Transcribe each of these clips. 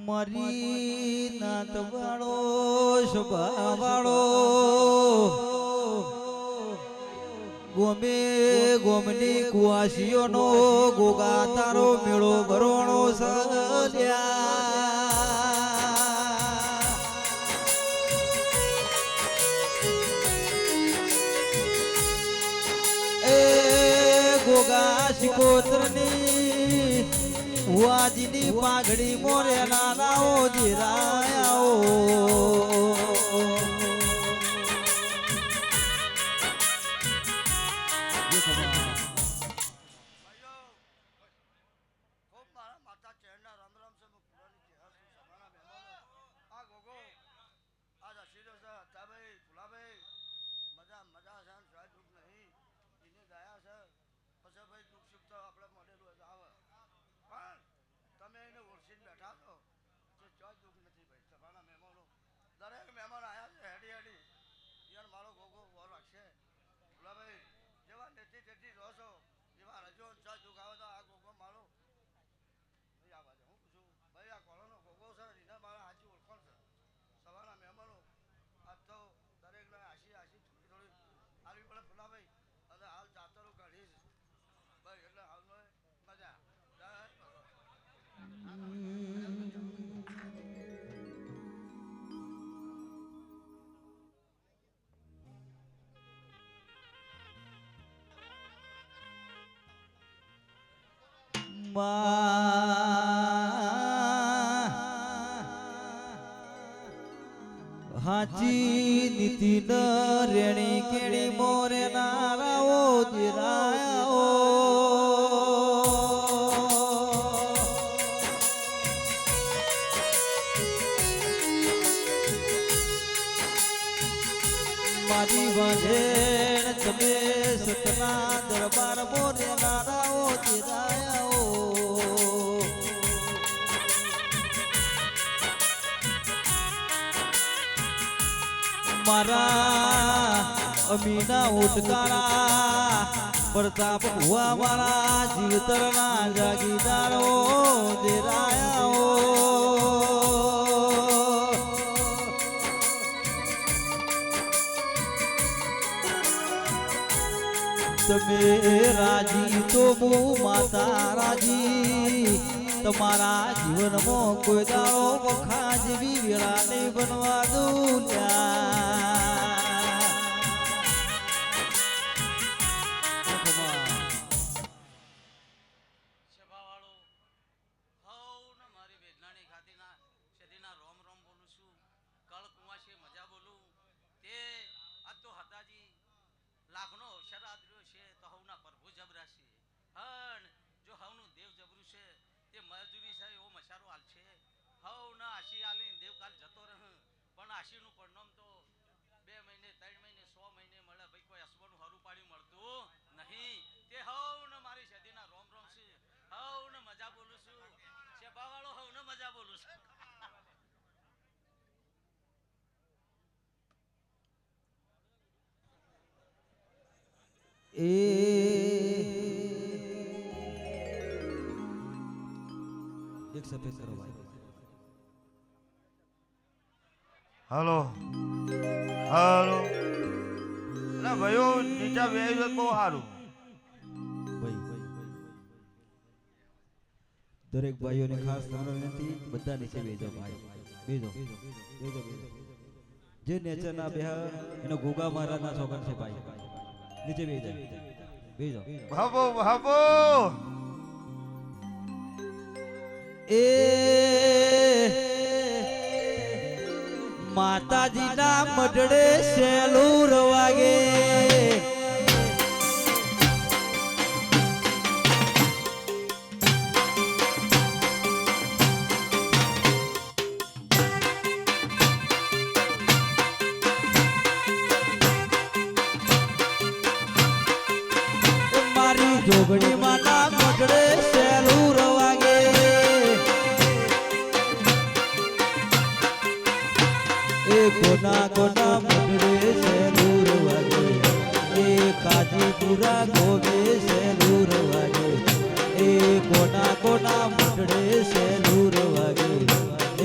મારી નાત વાળો શોભા વાળો ગોમે ગોમની કુવાસીઓનો ગોગા તારો મેળો ભરણો સલ્યા એ ગોગા શિકોત્રની વાજીની પાઘડી મોરે નાનાઓ જીરાયાઓ દરેક મહેમાન આયા છે હેડી હેડી યાર મારો ગોગો વોર રાખશે ભુલાભાઈ જેવા નેતી તેતી રહો છો એવા રજો ચા ચુકાવે તો આ ગોગો મારો ભાઈ આ બાજુ હું પૂછું ભાઈ આ કોળોનો ગોગો છે એના મારા હાચી ઓળખાણ છે સવારના મહેમાનો આજ તો દરેકને આશી આશી થોડી થોડી આવી પડે ભુલાભાઈ અને હાલ જાતરો કાઢી છે ભાઈ એટલે હાલનો મજા હાજી નીતિ ન રેણી કેણી મોરે નારાઓ જીરાયાઓ મારી વાંઝેણ તમે સતના દરબાર મોરે નારાઓ જીરાયાઓ મારા અમીના ઉટકારા પ્રતાપ ભુવા મારા જીવતરના જાગીદારો દેરાયાઓ તમે રાજી તો હું માતા રાજી તમારા જીવનમાં કોઈ દાડો વખા જેવી વેળા નહીં બનવા દઉં લાખનો શરાદ રહ્યો છે તો હવના પ્રભુ જબરા છે હન જો હવનું દેવ જબરું છે તે મજૂરી છે એવો મસારો હાલ છે હવના આશી આલીને દેવ કાલ જતો રહે પણ આશીનું પરિણામ તો 2 મહિને 3 મહિને 100 મહિને મળે ભાઈ કોઈ અસવાનું હરું પાડ્યું મળતું નહીં તે હવને મારી સદીના રોમ રોમ છે હવને મજા બોલું છું શેભાવાળો હવને મજા બોલું છું એ એક સફેદ કરો ભાઈ હાલો હાલો ના ભાઈઓ નીચા બેહી બહુ સારું ભાઈ દરેક ભાઈઓને ખાસ વિનંતી બધા નીચે બેજો ભાઈ બેજો જે નેચરના બેહ એનો ગોગા મહારાજના છોકરા છે ભાઈ નીચે બેજો બેજો ભાબો ભાબો એ માતાજીના મઢડે સેલુર વાગે મારી જોગણી માના મઢડે સેલુર વાગે કોના કોના મંડળે સેલુર વાગે એ કાજીપુરા ગોવે સેલુર વાગે એ કોના કોના મંડળે સેલુર વાગે એ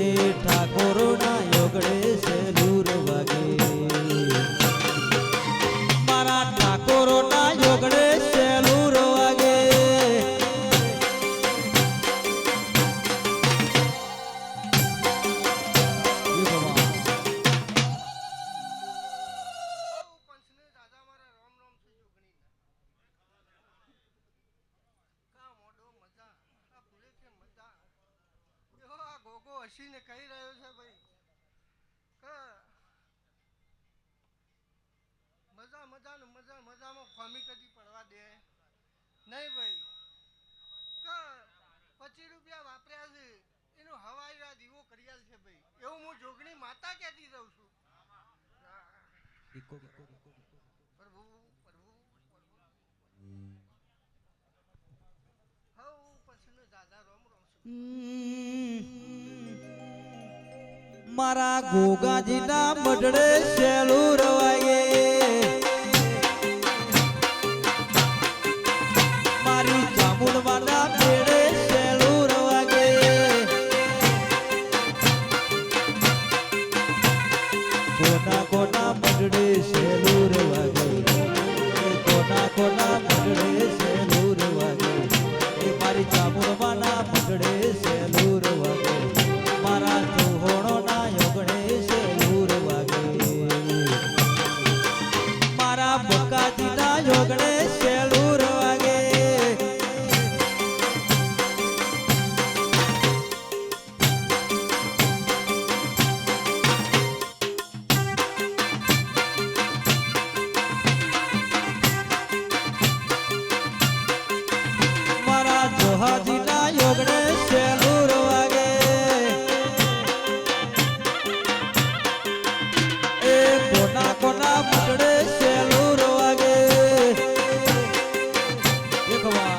ગોગો હસીને કહી રહ્યો છે ભાઈ કે મજામાં ખોમી કદી પડવા દે નહીં ભાઈ કે 25 રૂપિયા વાપર્યા છે એનું હવાઈ રાત દીવો કર્યા છે ભાઈ એવું હું જોગણી માતા કહેતી રહું છું પ્રભુ હવ પછી દાદા રોમ રોમ મારા ગોગાજીના મઢડે શેલું રવાગે મારી જામુનવાના મેળે શેલું રવાગે કોના મઢડે શેલું રવાગે કોના મઢડે શેલું રવાગે એ મારી જામુનવાના મઢડે શેલું રવાગે મારા જોહોણોના યોગણે શેલું રવાગે મારા બકાજીના યોગણે શેલું રવાગે મારા જોહાજીના યોગણે શેલું રવાગે એ કોના મઢડે શેલું રવાગે દેખવા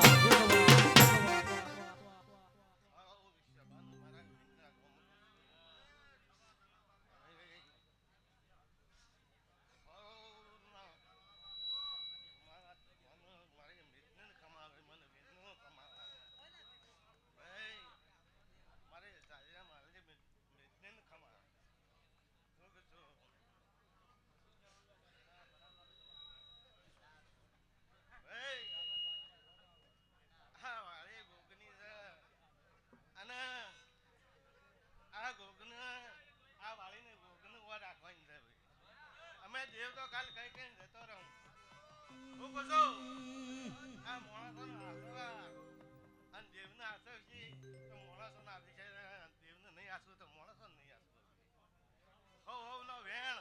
અમે દેવ તો કાલ કઈ કઈ જતો રહું હું કહું આ મોણસો અને દેવને આસો છે તો મોણસો ના વિષય દેવને નહીં આસવું તો મોણસો નહીં આસવું હવ નો વેણ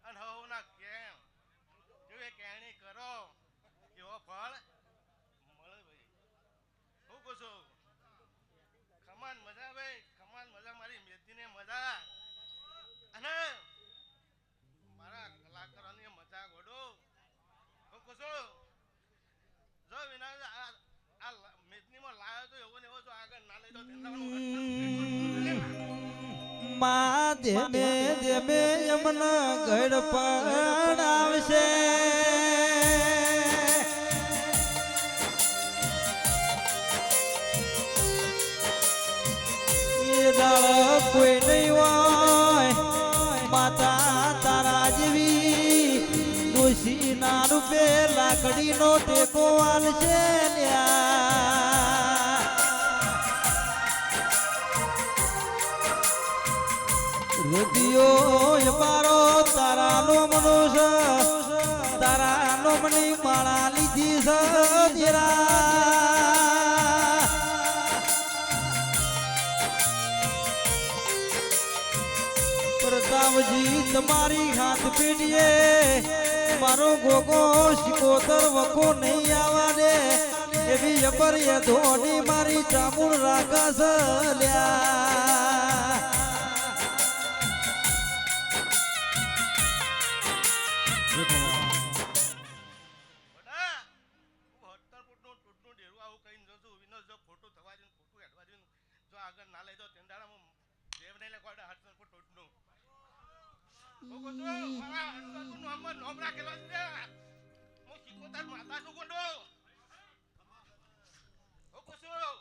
અને હવ ના કેણ જેવી કેણી કરો એવો ફળ મળે ભાઈ હું કહું છું ખમાન મજા ભાઈ ખમાન મજા મારી મેદીને મજા અને મારા કલાકારોની મજા ગોડો હું કહું છું જો વિના આ મેદનીમાં લાવ્યો તો એવો ને એવો જો આગળ ના લઈ તો માં ધેમે ધેમે યમન ગઢ પણ આવશે એ દાળ કોઈ નહીં હોય માતા તારા જેવી દોષી ના રૂપે લાકડીનો ટેકો આલશે લ્યા રદિયો મારો તારાનો મનુષ્ય તારાનો મની માળા લીધી સજરા પ્રતાપજી તમારી હાથ પેઢીએ મારો ગોગો શિકોતર વખો નહીં આવવા દે એવી અપર્ય ધોની મારી ચામુંડ રાખસ લ્યા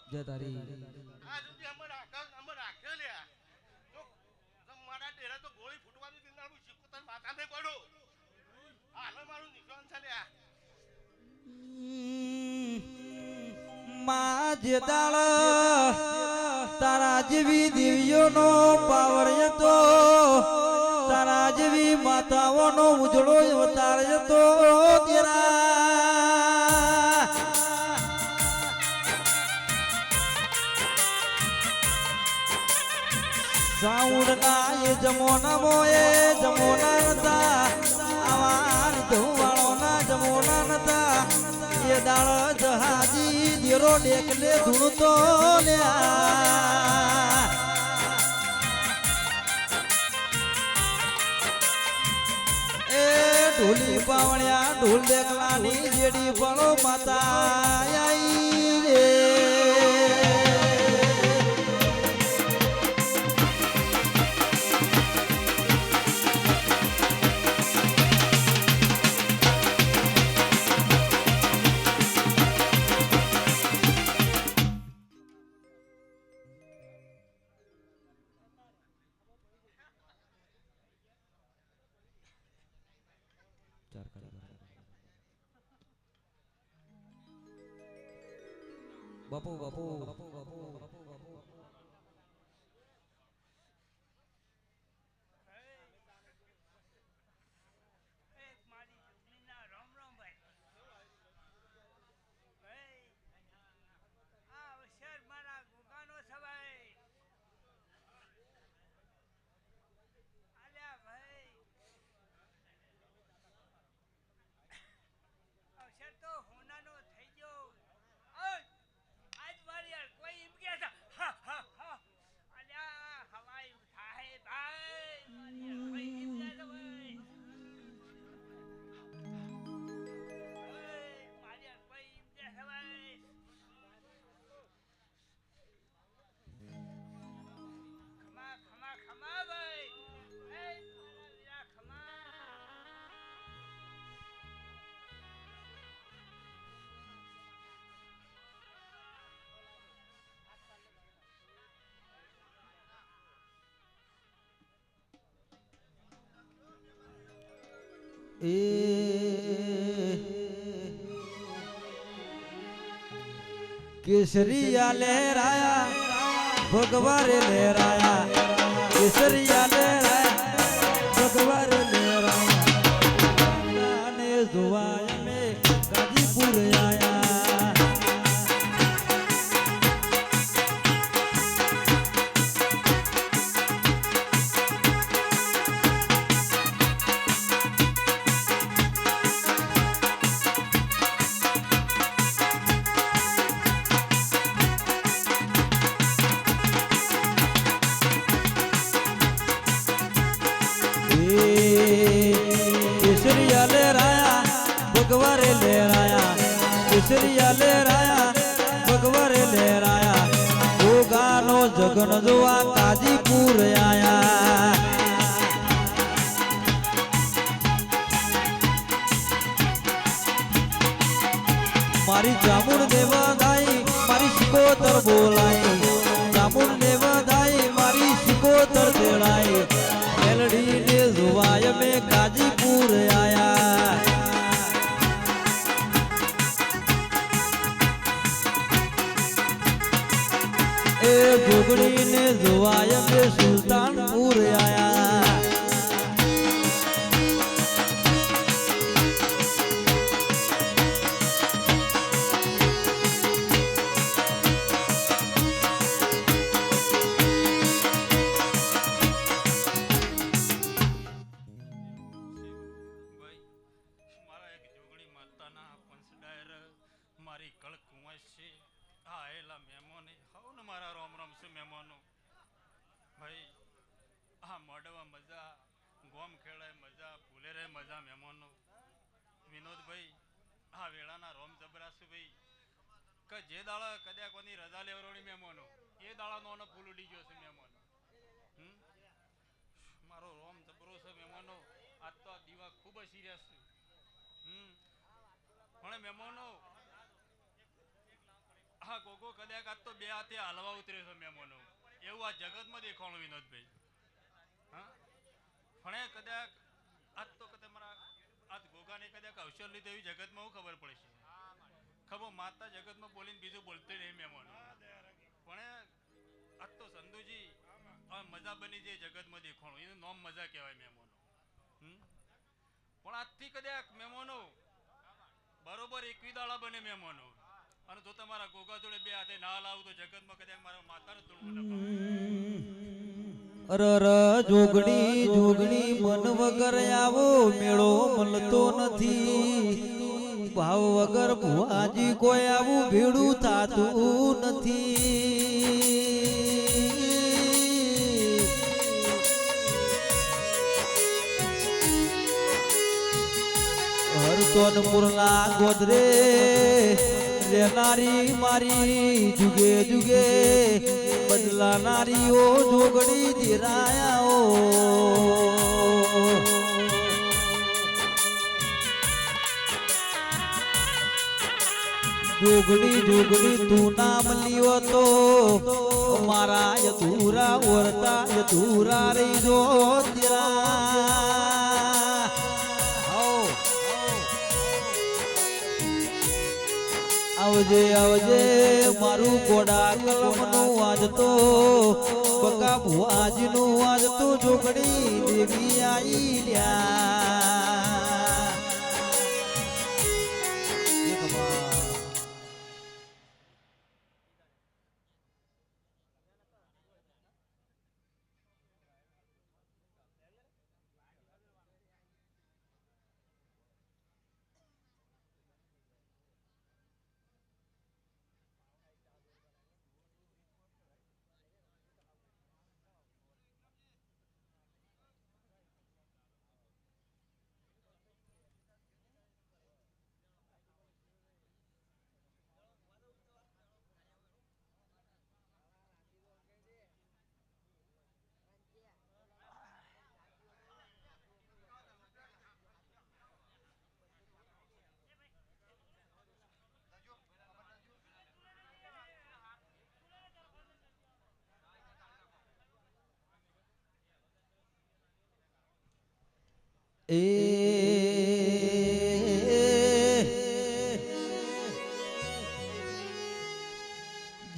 જય તારી આ સુધી અમર રાખ્યો લ્યા તો મારા ડેરા તો ગોળી ફૂટવાની દિનાર હું શીખોતર માથા મે પડો હાલો મારું નિશાન છે લ્યા માં જે દાળ તારા જેવી દેવીઓનો પાવર હતો તારા જેવી માતાઓનો ઉજળો અવતાર હતો તેરા સાઉન્ડના એ જમોના નતા આવા ધુવાળોના જમોના નતા એ દાળ જહાજી દેરો ડેકલે ધૂણતો લ્યા એ ઢોલી પાવણ્યા ઢોલ દેખલાની જેડી ફળો માતા આઈ રે બાપુ બાપુ केसरिया लहराया भगवारे लहराया केसरिया लहराया भगवारे लहराया ने जुवाया में गाजीपुर आया केसरिया लहराया भगवारे लहराया केसरिया लहराया भगवारे लहराया वो गानो जगन जुआ गाजीपुर आया मारी जामुन देवदाई मारी शिकोतर बोलाई जामुन देवदाई मारी शिकोतर देड़ाई मेलडी ने जुवाय में गाजीपुर आया ए जोगड़ी ने जुवाय में सुल्तानपुर आया મારી કળ કુંવર છે આ આયેલા મહેમાને હવ ને મારા રોમ રોમ છે મહેમાનો ભાઈ આ મોડવા મજા ગોમ ખેડાય મજા ભૂલે રહે મજા મહેમાનો વિનોદભાઈ આ વેળાના રોમ જબરાસુ ભાઈ કે જે દાડા કદ્યા કોની રજા લેવરોની મહેમાનો એ દાડા નો ફૂલ ઉડી ગયો છે મહેમાનો મારો રોમ જબરો છે મહેમાનો આજ તો આ દીવા ખૂબ જ સિરિયસ છે પણ મહેમાનો હા ગોગો કદાચ આજ તો બે હાથે હાલવા ઉતરે છે મહેમાનો એવું આ જગતમાં દેખાણું વિનોદભાઈ હા પણ કદાચ આજ તો કદાચ મારા આજ ગોગાને કદાચ અવસર લીધો એવી જગતમાં હું ખબર પડે છે ખબર માતા જગતમાં બોલીને બીજું બોલતો નહીં મહેમાનો પણ આજ તો સંધુજી મજા બની જે જગતમાં દેખાણું એનું નામ મજા કહેવાય મહેમાનો પણ આજથી કદાચ મહેમાનો બરોબર 21 દાડા બને મહેમાનો અને જો તમારા ગોગા જોડે બે હાથે ના લાવું તો જગતમાં કદાચ મારા માતાને તોડવું ન અરર જોગણી જોગણી મન વગર આવો મેળો મળતો નથી ભાવ વગર ભુવાજી કોઈ આવું ભેડું થાતું નથી હરસોનપુરના ગોદરે રેનારી મારી જુગે જુગે બદલાનારીઓ જોગડી ધીરાયાઓ જોગડી જોગડી તું નામ લ્યો તો મારા યધુરા ઓરતા યધુરા રહી જો આવજે આવજે મારું ગોડા કલમનું આજ તો બકા ભુવાજીનું આજ તો જોગડી દેવી આઈ લ્યા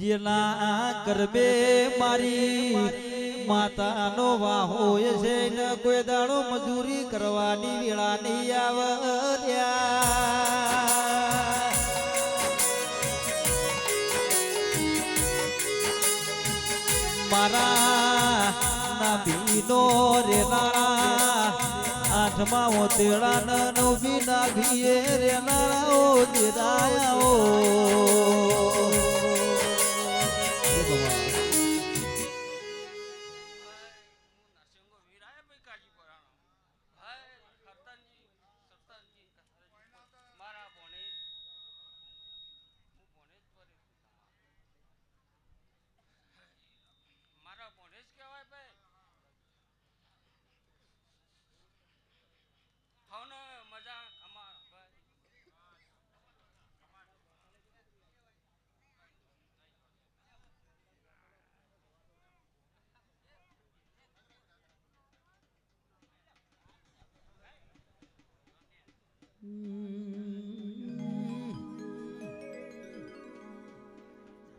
જેના ગરબે મારી માતાનો વાહો છે ને કોઈ દાડો મજૂરી કરવાની વેળા નહીં આવ્યા મારા નાભીનો રેનાળા આઠમાં ઓતેડા નવી નાભીએ રેનાળાઓ દેરાયાઓ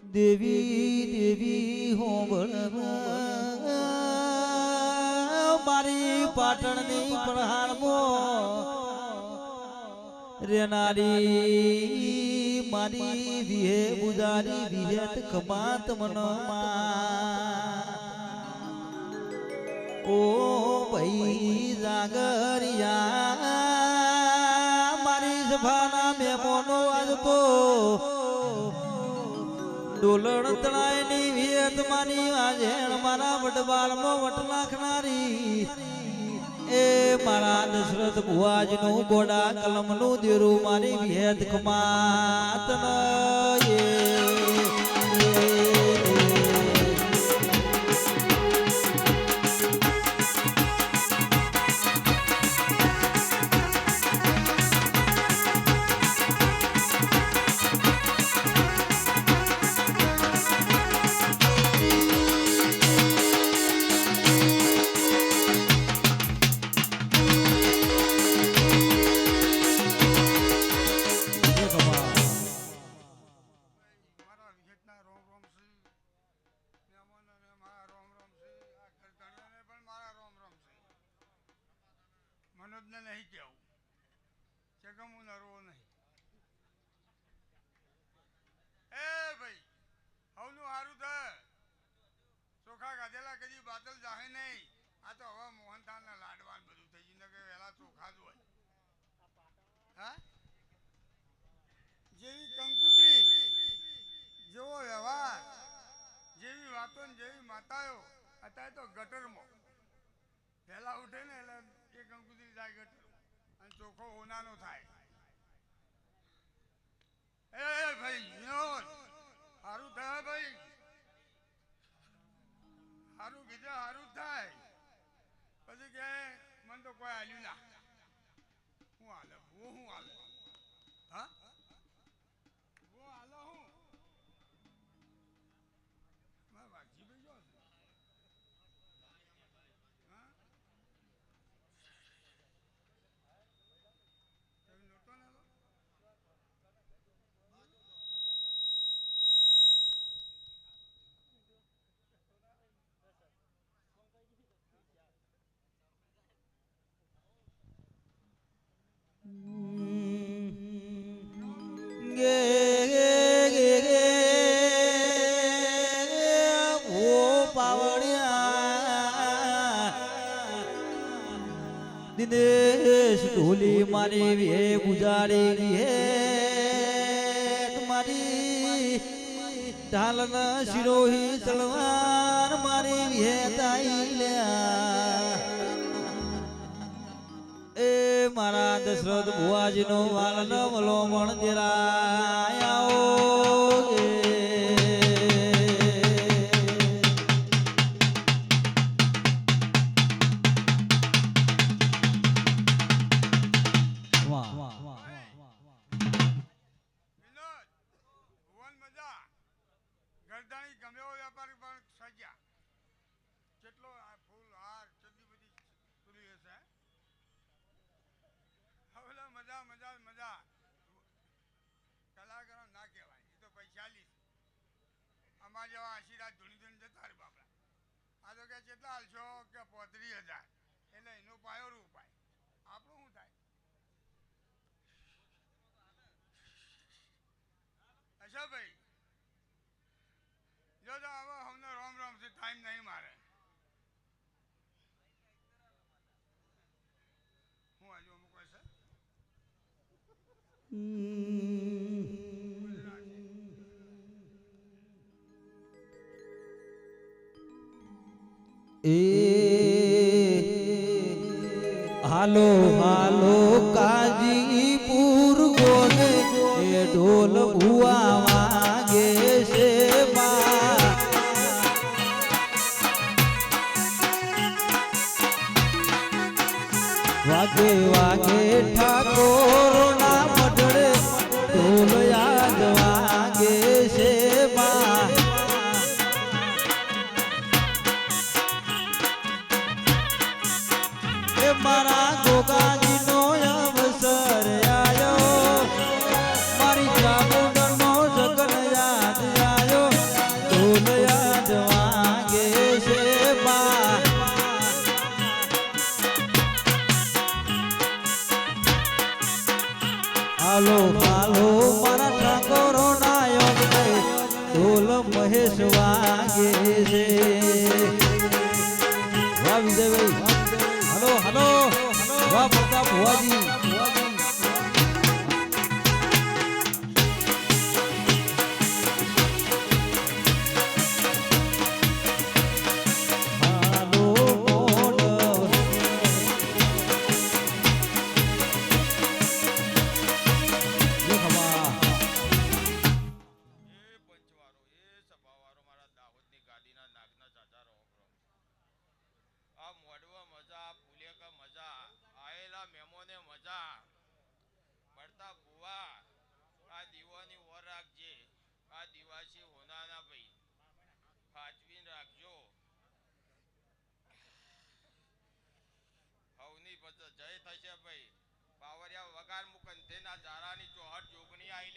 દેવી દેવી હોંબળ મારી પાટણની પ્રહારમાં રેનારી મારી વિહે બુજારી વિહેત ખમાત મનમાં ઓ ભાઈ જાગરિયા મારી સભાના મેમોનો આજ તો ડોલણ તણાય ની વિયત માની વાજેણ મારા વડવાળમાં વટ નાખનારી એ મારા દશરથ ભુવાજનું ગોડા કલમનું દેરું મારી વિહેત ખમાત મનોજને નહીં કહેવું ચગમ હું નરવો નહીં એ ભાઈ હવનું સારું થાય ચોખા ગાધેલા કદી બાદલ જાહે કાંઈ નહીં આ તો હવે મોહનથાળના લાડવાન બધું થઈ ગયું ને કે વહેલા ચોખા જ હોય હા જેવી કંકુતરી જેવો વ્યવહાર જેવી વાતો ને જેવી માતાઓ અત્યારે તો ગટરમાં પહેલા ઉઠે ને એટલે એ કંકુતરી જાય ગટરમાં અને ચોખ્ખો હોનાનો થાય એ ભાઈ વિનોદ સારું થાય ભાઈ સારું કીધું સારું થાય પછી કે મને તો કોઈ હાલ્યું ના હું હાલે હું હાલે હા હું હાલો હું મારા વાઘજી ભાઈ જો હા તમે નહોતો ને હાલો દિનેશ ઢોલી મારી વે ગુજારી હે તમારી ઢાલન શિરોહી તલવાર મારી વે તાઈ લ્યા એ મારા દશરથ ભુવાજીનો વાલન વલો મણ દેરાયો ગરદાણી ગમે એવો વેપારી પણ સજ્યા કેટલો આ ફૂલ હાર ચડ્ડી બધી પૂરી હશે હવે મજા મજા મજા કલાકારો ના કહેવાય એ તો પૈસાલી અમારા જેવા આશીર્વાદ ધૂણી ધૂણી જતા રે બાપડા આ તો કે કેટલા હાલશો કે 35,000 એટલે એનો પાયો રૂપાય આપણું શું થાય અચ્છા ભાઈ જો તો હવે અમને રોમ રોમ થી ટાઈમ નહીં મારે હું હજુ અમુક હશે એ હાલો હાલો કાજીપુર ગોને એ ઢોલ ભુવા વાગે છે બા વાગે વાગે ઠાકોર ના મઢડે ઢોલ યાદ વાગે છે બા મારા ગોગાજીનો અવસર આયો મારી ચામુંડનો જગન યાદ આયો ઢોલ યાદ વાગે છે બા હાલો હાલો મારા ઠાકોરો ના યોગ ઢોલ મહેશ વાગે છે વાહ વિજયભાઈ હલો હલો વાહ પ્રતાપ ભુવાજી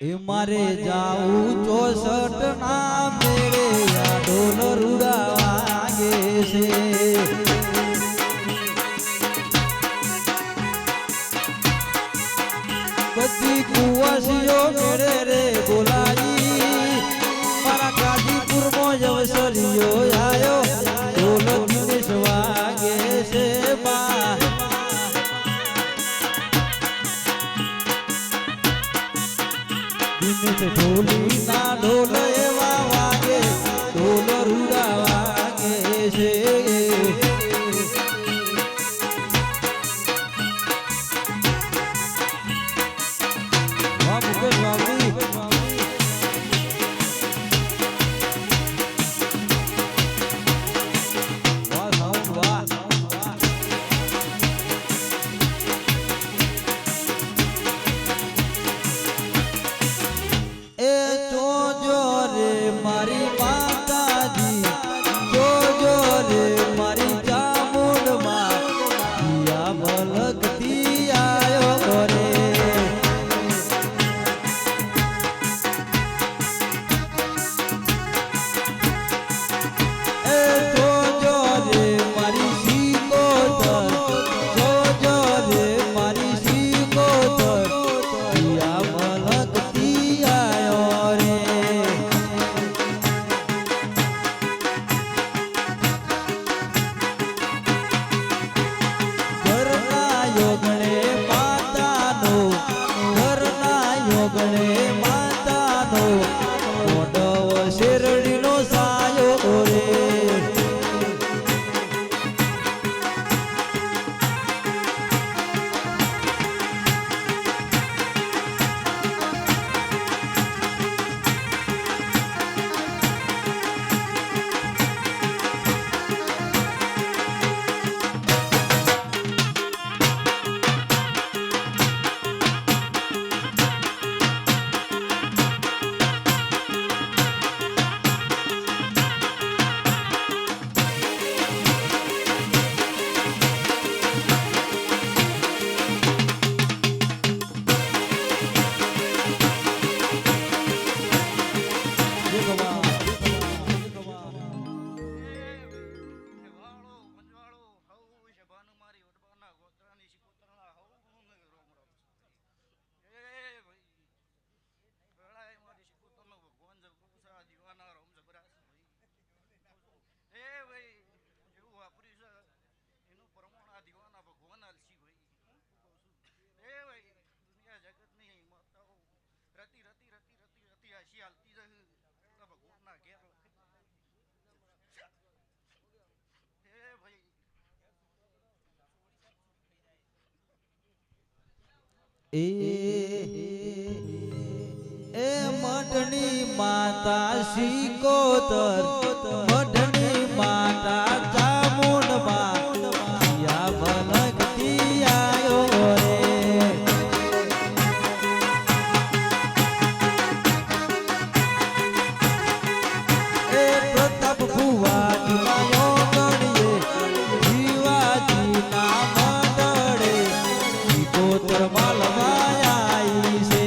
એ મારે જાવું 64 ના મેળે આ ઢોલ રૂડા વાગે છે બધી કુવાસીઓ મેળે રે બોલાઈ મારા કાજીપુર મો અવસરીઓ આયો ઢોલ દિનેશ ડોશી હાલતી રહી ભગવાનના ઘેર હે ભાઈ એ મઢની માતા શીકોતર મઢની માતા ચામુંડમાં યા ભલકતી આયો રે એ પ્રતાપ ભુવાજી માયો ગણીએ જીવાજી ના મંડળે શીકોતર માલવાયા આઈ છે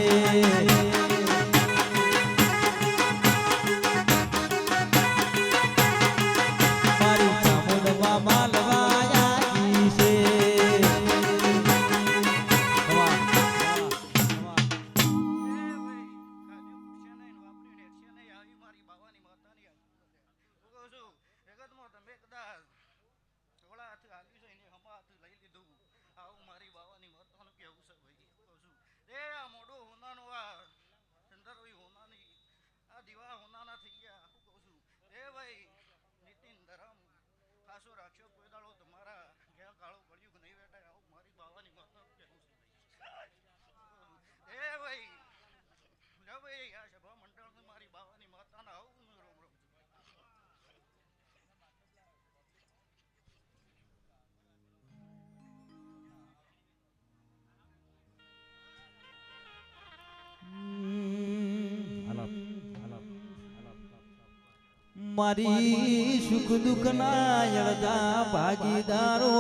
રાખ્યો કોઈ દાડો તમારા ઘેર કાળો પડ્યું નહીં બેટા આવું મારી બાવાની માતા કેવું છે એ ભાઈ લે ભાઈ આ સભા મંડળ મારી બાવાની માતાના આવું રોમ રોમ મારી સુખ દુઃખ ના અડધા ભાગીદારો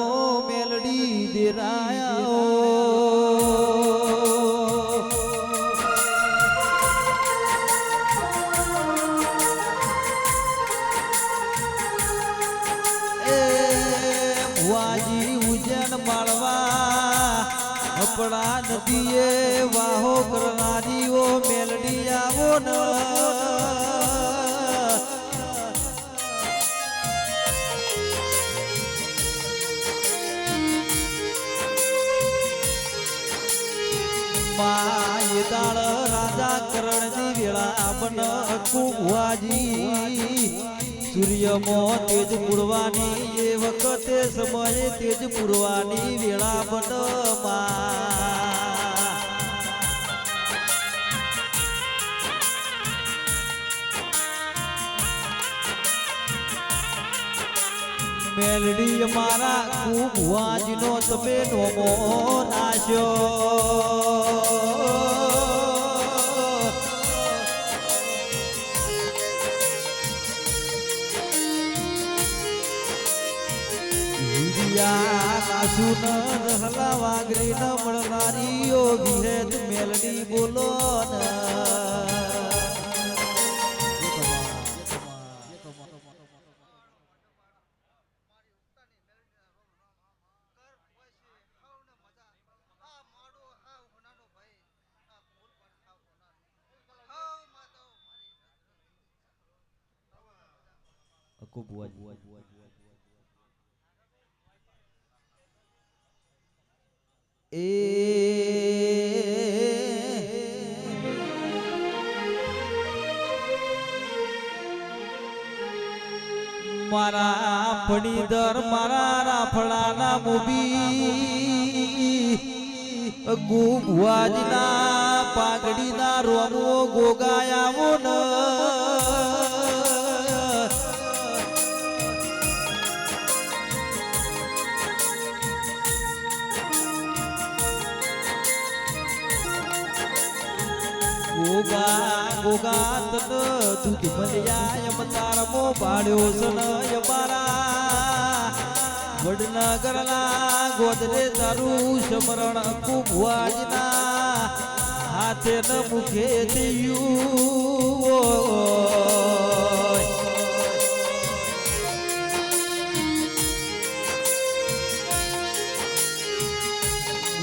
મેલડી દેરાયો એ ભુવાજી ઉજ્જૈન માળવા અપડા નદીએ વાહો કરનારીઓ મેલડી આવો ન માય દાળ રાજા કરણની વેળા બન કુવાજી સૂર્યમાં તેજ પૂરવાની એ વખતે સમયે તેજ પૂરવાની વેળા બન મેલડી મારા કુવાજીનો તમે નોમો નાશ્યો હલા વાગરી ન મળનારીઓ વિહેત મેલડી બોલો મારા ફણીદર મારા રાફડાના મોબી ગુવાજના પાઘડીના રોમો ગોગાયાવો ન ગોગા ગોગા તન દૂધ મળ્યા એમ તારમો પાડ્યો સનય મારા વડનગરના ગોદરે તારું સમરણ કુભવાજના હાથે ન મુખે થયું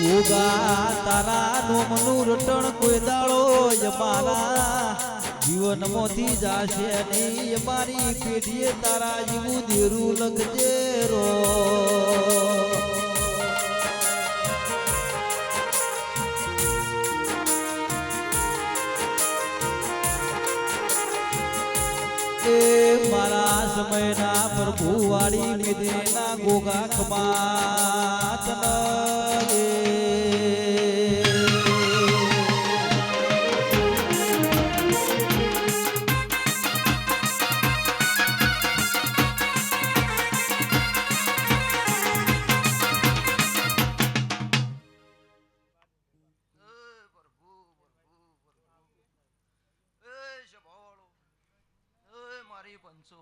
ગોગા તારા નોમનું રટણ કોઈ દાડો મારા જીવનમાંથી જાશે નહીં મારી પેઢીએ તારા જીવું દેરું લખજે રો મારા સમયના પ્રભુ વાળી મિદના ગોગા ખમાત મારી પંચો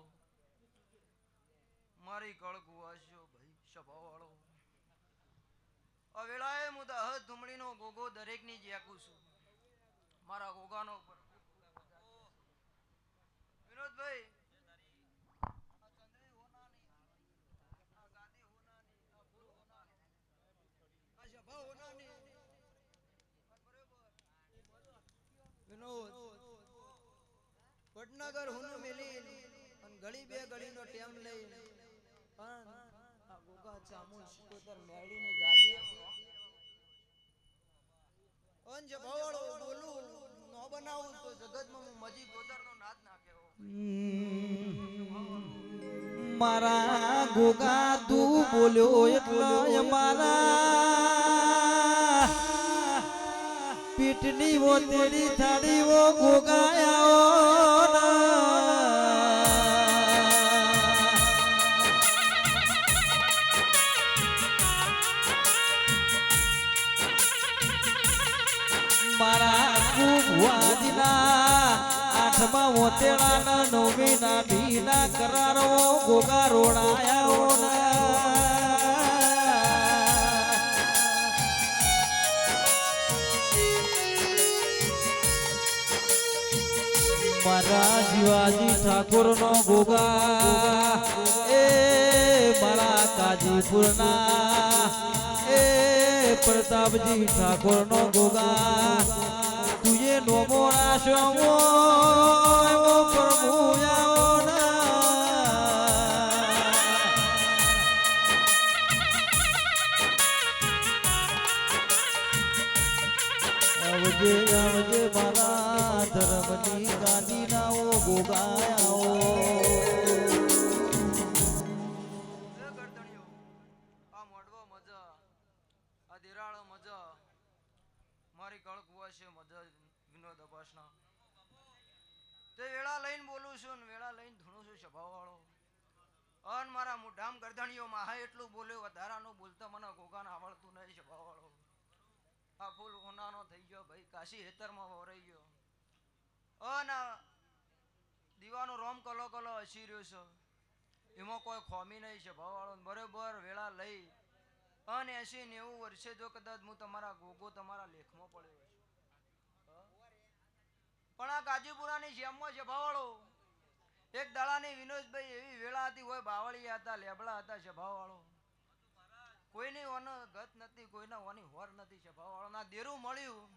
મારી કળ ગુવાશ્યો ભાઈ સભાવાળો આ વેળાએ હું દહ ધુમડીનો ગોગો દરેકની જ્યાકું છું મારા ગોગાનો વિનોદભાઈ વડનગર હુન મેલી અને ઘડી બે ઘડીનો ટેમ લઈ પણ આ ગોગા ચામુંડ શિકોતર મેળીની ગાદી અન જે ભવાળો બોલું નો બનાવું તો જગતમાં હું મજી ગોદરનો નાદ ના કહેવો મારા ગોગા તું બોલ્યો એટલે મારા પીઠની વો તેડી થાળી વો ગોગાયા મારા કુવાજીના આઠમા ઓતેડાના નવમીના ભીના કરારો ગોગા રોડાયા મારા શિવાજી ઠાકોર નો ગોગા એ મારા કાજીપુરના એ પ્રતાપજી ઠાકોર નો ગોગા તુએ નોમો રાશો પ્રભુ આવજે આવજે મારા ધર્મની ગાદી ના ઓ ગોગાયા આ મોડવો મજા આ દિરાળો મજા મારી કળ કુવાશે મજા વિનોદ અપાસના તે વેળા લઈને બોલું છું ને વેળા લઈને ધૂણું છું સભાવાળો અન મારા મુઢામ ગરદણીઓ માહા એટલું બોલ્યો વધારાનું બોલતા મને ગોગાને આવડતું નહીં સભાવાળો આ ફૂલ હોનાનો થઈ ગયો ભાઈ કાશી હેતરમાં વરાઈ ગયો અન દીવાનો રોમ કલો કલો હસી રહ્યો છે એમાં કોઈ ખોમી નહીં છે ભાવવાળો બરોબર વેળા લઈ અને 80-90 વર્ષે જો કદાચ હું તમારા ગોગો તમારા લેખમાં પડ્યો હશે પણ આ ગાજીપુરાની જેમમાં છે ભાવવાળો એક દાડાની વિનોદભાઈ એવી વેળા હતી હોય બાવળિયા હતા લેબડા હતા છે ભાવવાળો કોઈની ઓન ગત નથી કોઈના ઓની હોર નથી છે ભાવવાળો ના દેરું મળ્યું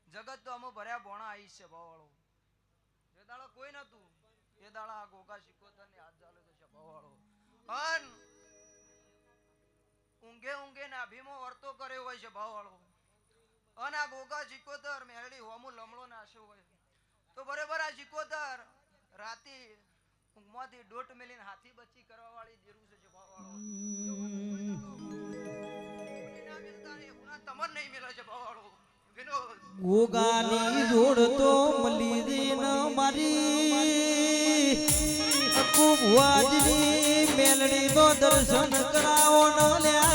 જગત તો અમે ભર્યા બોણા આવીશ છે ભાવવાળો એ દાડો કોઈ નતું એ દાડા આ ગોગા શિકોતર ને હાથ ચાલે તો છે ભાવવાળો અન ઊંઘે ઊંઘે ને અભીમો વર્તો કર્યો હોય છે ભાવવાળો અન આ ગોગા શિકોતર મેરડી હોમું લમણો નાશ્યો હોય તો બરોબર આ શિકોતર રાતી ઊંઘમાંથી ડોટ મેલીને હાથી બચ્ચી કરવા વાળી દેરું છે ભાવવાળો તમન નહીં મેલા છે ભાવવાળો ગોગાની જોડ તો મળી રે ન મારી કુવાજની મેલડી નો દર્શન કરાવો ન લ્યા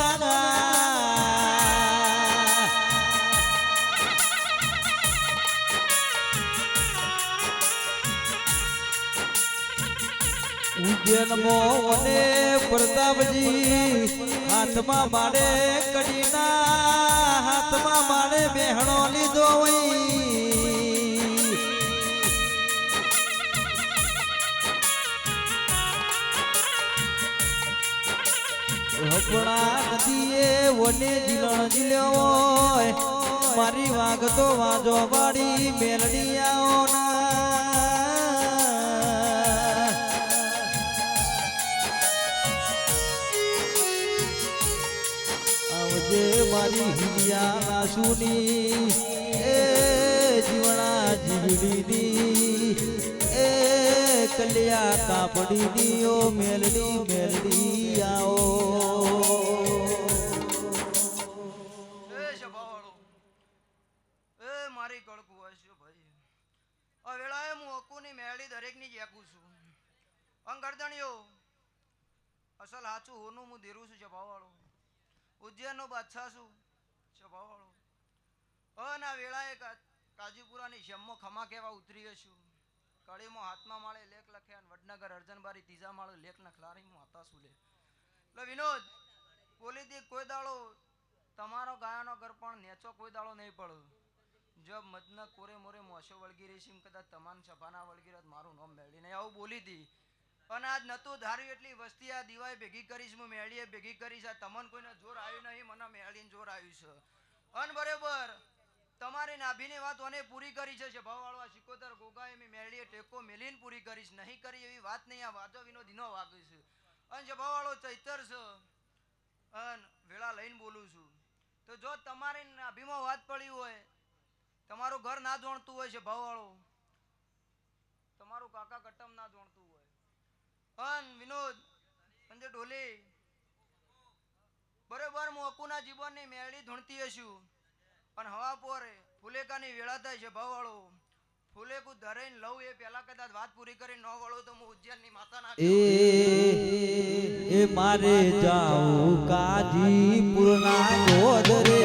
ઉજ્જૈન મોને પ્રતાપજી હાથમાં મારે કડીના હાથમાં મારે બેહણો લીધો હપડા નદીએ વને જીલણ જીલ્યો હોય મારી વાઘ તો વાજો વાડી મેલડી આવો મારી હિલિયા નાસુની એ જીવણા જીવડીની એ કલિયા કાપડી દિયો મેલડી મેલડી આવો એ સભાવાળો એ મારી કળકું હશે ભાઈ આ વેળાએ હું હકુની મેળી દરેકની જેકું છું અંગરદણીઓ અસલ હાચું હોનું હું દેરું છું સભાવાળો ઉજ્જૈનનો બાદશાહ છું સભાવાળો ના વેળાએ કાજીપુરાની શેમમાં ખમા કેવા ઉતરી હશું કળીમાં હાથમાં માળે લેખ લખ્યા અને વડનગર અર્જનબારી ત્રીજા માળે લેખ નખલારીમાં હતા શું લે એટલે વિનોદ પોલીથી કોઈ દાડો તમારો ગાયાનો ઘર પણ નેચો કોઈ દાડો નહીં પડો જબ મદન કોરે મોરે મોશો વળગી રહી છે કદાચ તમામ સભાના વળગી રહત મારું નામ મેળી નહીં આવું બોલી હતી અને આજ નતું ધાર્યું એટલી વસ્તી આ દિવાય ભેગી કરીશ હું મેળીએ ભેગી કરીશ આ તમને કોઈને જોર આવ્યું નહીં મને મેળીને જોર આવ્યું છે અન બરોબર તમારી નાભીની વાત ઓને પૂરી કરી છે ભાવવાળો સિકોતર ગોગાએ મેં મેળીએ ટેકો મેલીને પૂરી કરીશ નહીં કરી એવી વાત નહીં આ વાજો વિનોદ ઈનો વાગે છે અને જે ભાવવાળો ચૈતર છે અન વેળા લઈને બોલું છું તો જો તમારી નાભીમાં વાત પડી હોય તમારું ઘર ના જોણતું હોય છે ભાવવાળો તમારું કાકા કટમ ના જોણતું હોય અન વિનોદ અંજે ઢોલી બરોબર હું અકુના જીવનની મેળી ધૂણતી હશું અને હવા પોરે ફુલેકાની વેળા થાય છે ભાવવાળો ફુલેકું ધરાઈને લઉં એ પહેલા કદાચ વાત પૂરી કરી ન વળો તો હું ઉજ્જૈનની માતાના એ મારે જાઉં કાજીપુરના ગોદરે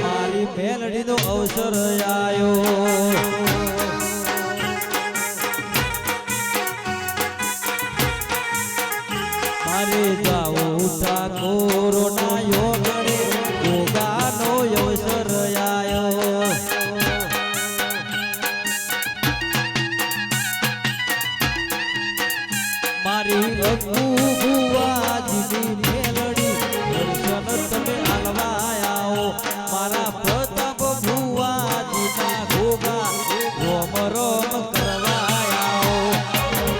મારી મેલડીનો અવસર આયો મારે જાઉં ઠાકોરના યોગણે ગોગાનો અવસર આયો મારી અકુ બુવાજીની મેલડી દર્શન તમે આલવા આવો મારા પ્રતાપ બુવાજીના ગોગા રોમ રોમ કરવા આવો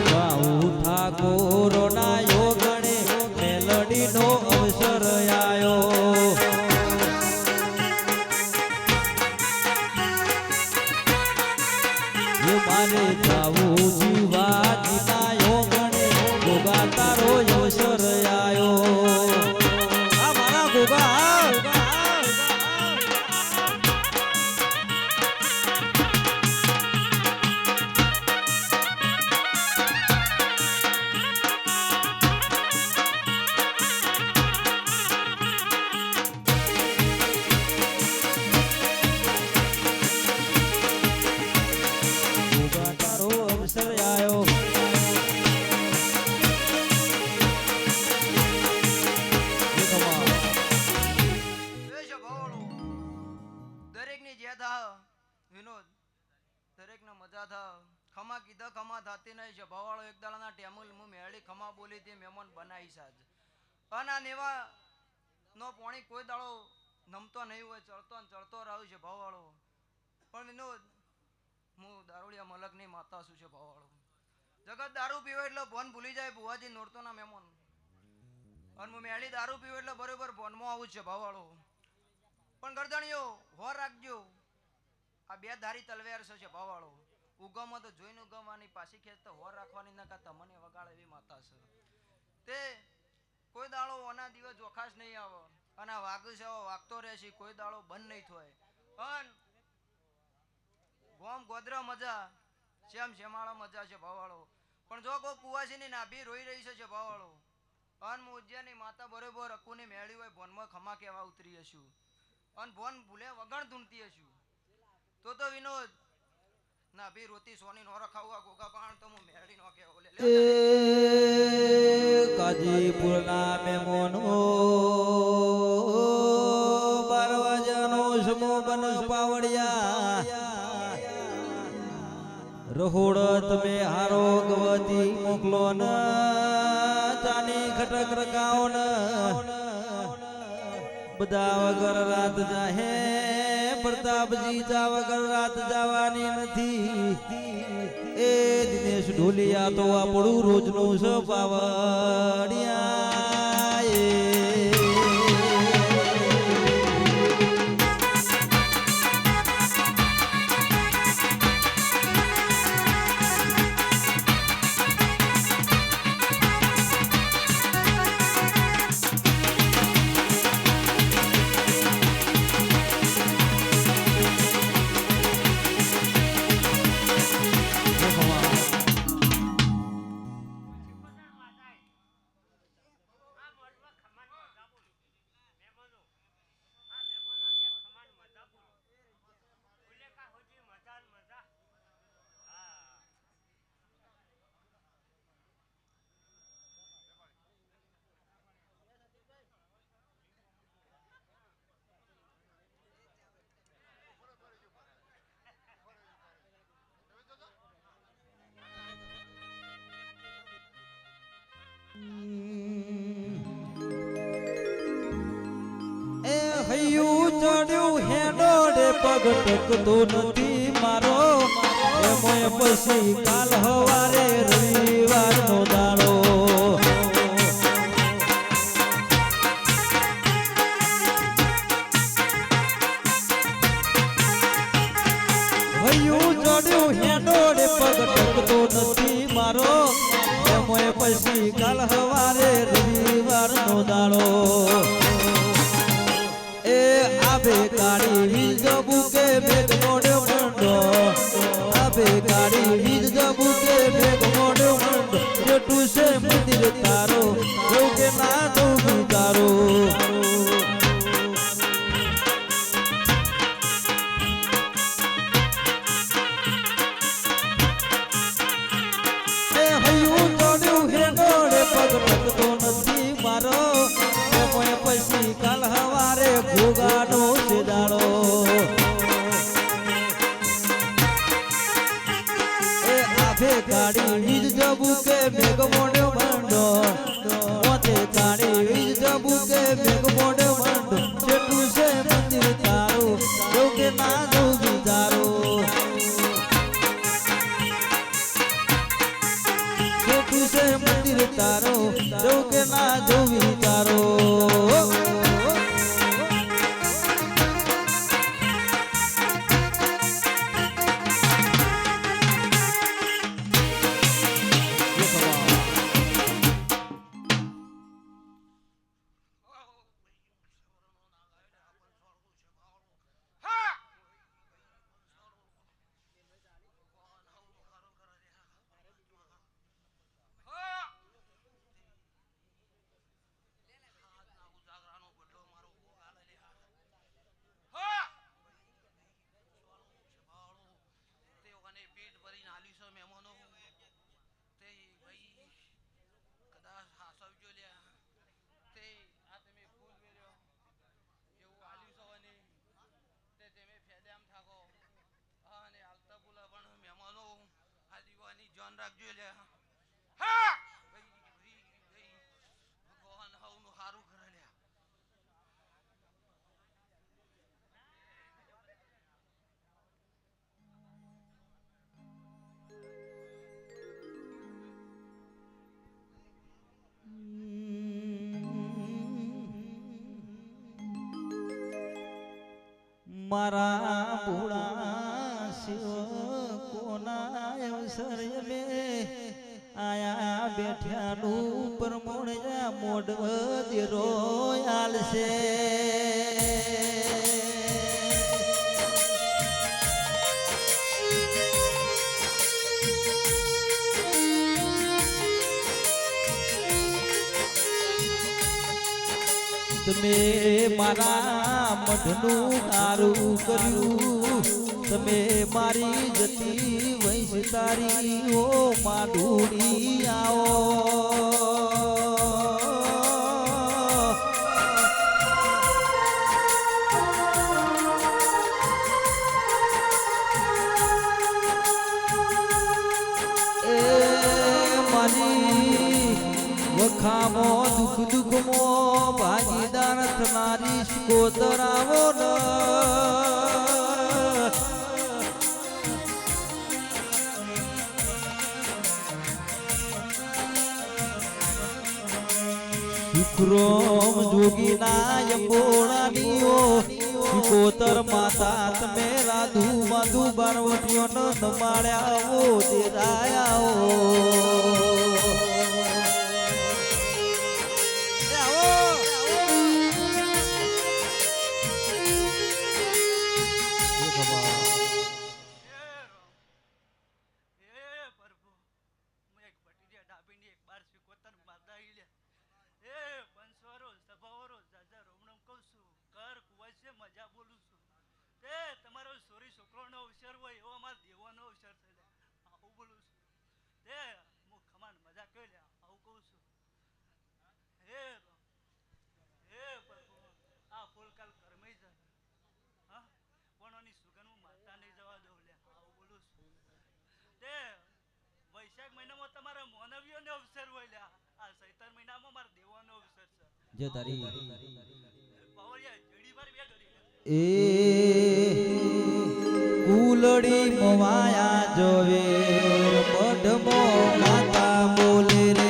જાઉં ઠાકોરના યોગણે મેલડીનો અવસર આયો મારે જાવું જીવાજીના યોગણે ગોગા તારો અવસર આયો આ મારા ગોગા વિનોદ દરેકને મજા થા ખમા કીધા ખમા થાતી નહીં છે ભવાળો એક દાડાના ટેમલ હું મેળી ખમા બોલી તે મહેમાન બનાવી સાજ અને આ નેવા નો પોણી કોઈ દાડો નમતો નહીં હોય ચડતો ને ચડતો રહ્યું છે ભવાળો પણ વિનોદ હું દારૂડિયા મલકની માતા છું છે ભવાળો જગત દારૂ પીવો એટલે ભોન ભૂલી જાય ભુવાજી નોરતો ના મહેમાન અને હું મેળી દારૂ પીવો એટલે બરોબર ભોનમાં આવું છે ભવાળો પણ ગરદણીઓ હોર રાખજો આ બે ધારી તલવાર છે ભાવાળો ઉગમમાં તો જોઈને ઉગમવાની પાછી ખેંચ તો હોર રાખવાની નકા તમને વગાડે એવી માતા છે તે કોઈ દાડો ઓના દિવસ જોખાશ નહીં આવે અને આ વાઘ છે વાગતો રહેશે કોઈ દાડો બંધ નહીં થાય પણ ગોમ ગોદરા મજા શ્યામ શ્યામાળા મજા છે ભાવાળો પણ જો કોઈ કુવાસીની નાભી રોઈ રહી છે ભાવાળો અન ઉજ્જૈનની માતા બરોબર અકુની મેળી હોય ભોનમાં ખમા કેવા ઉતરી હશું અને ભોન ભૂલે વગણ ધૂણતી હશું તો વિનોદ ના ભી રોતી સોની નો રખાવા ગોગા પાણ તો હું મેળી નો કે ઓલે એ કાજીપુરના મેમોનો બારવાજાનો સમો બન પાવડિયા રહોડ તમે હારો ગવતી મોકલો ન ચાની ખટક રકાઓ ન બધા વગર રાત જાહે પ્રતાપજી જા વગર રાત જવાની નથી એ દિનેશ ઢોલિયા તો આપણું રોજનું છે પાવડિયા પગ ટકતો નથી મારો એમોય પછી કાલ હવારે રવિવારનો દાડો હૈયું જોડ્યું હેડોડે પગ ટકતો નથી મારો એમોય પછી કાલ હવારે રવિવારનો દાડો એ આબે કાળી વીજ બુકે મેઘ મોડે મંડો આબે કાળી વીજ બુકે મેઘ મોડે મંડો જેટું છે મંદિર તારો એવું કે ના દઉં તારો એ હૈયું જોડ્યું હેડોડે પગ ટકતો નથી મારો એમોય પછી કાલ હવારે ભોગાનો છે દાડો એ આભે કાળી વીજ જબુકે મેઘ મોડે મંડો મોતે કાળી વીજ જબુકે મેઘ મોડે મંડો જેટલું છે મંદિર તારું એવું કે ના દઉં તારું જેટલું છે મંદિર તારો એવું કે ના જોવી તારો ધ્યાન રાખજો લે હા ભગવાન હવનું સારું કરે લે મારા ભૂળા શિવ કોના અવસર મે આયા બેઠ્યાનું પરમોણ્યા મોઢ દેરો આલશે તમે મારા મઢનું સારું કર્યું તમે મારી જતી વૈશ તારી ઓ માધુરી આવો એ મારી વખામો દુઃખ દુઃખમો ભાગીદાર થનારી કોતરાવો ન સુખરોમ જોગીના યંબોળાનીઓ કોતર માતા તમે રાધુ માધુ બારવટીઓ ન નમાડ્યા ઓ મજા બોલું છું તે તમારો સોરી છોકરોનો અવસર હોય એવો અમારા દેવાનો અવસર છે આવું બોલું છું તે હું ખમાન મજા કરી લે આવું કહું છું હે હે પ્રભુ આ ફૂલકાલ કરમાઈ જાય હા કોણોની સુગંધ હું માતા નહીં જવા દઉં લે આવું બોલું છું તે વૈશાખ મહિનામાં તમારા મોનવીઓનો અવસર હોય લે આ ચૈતર મહિનામાં મારા દેવાનો અવસર છે જે તારી પાવરિયા જડી વાર બે ઘડી એ ફૂલડી મોવાયા જોવે મઢમો માતા બોલે રે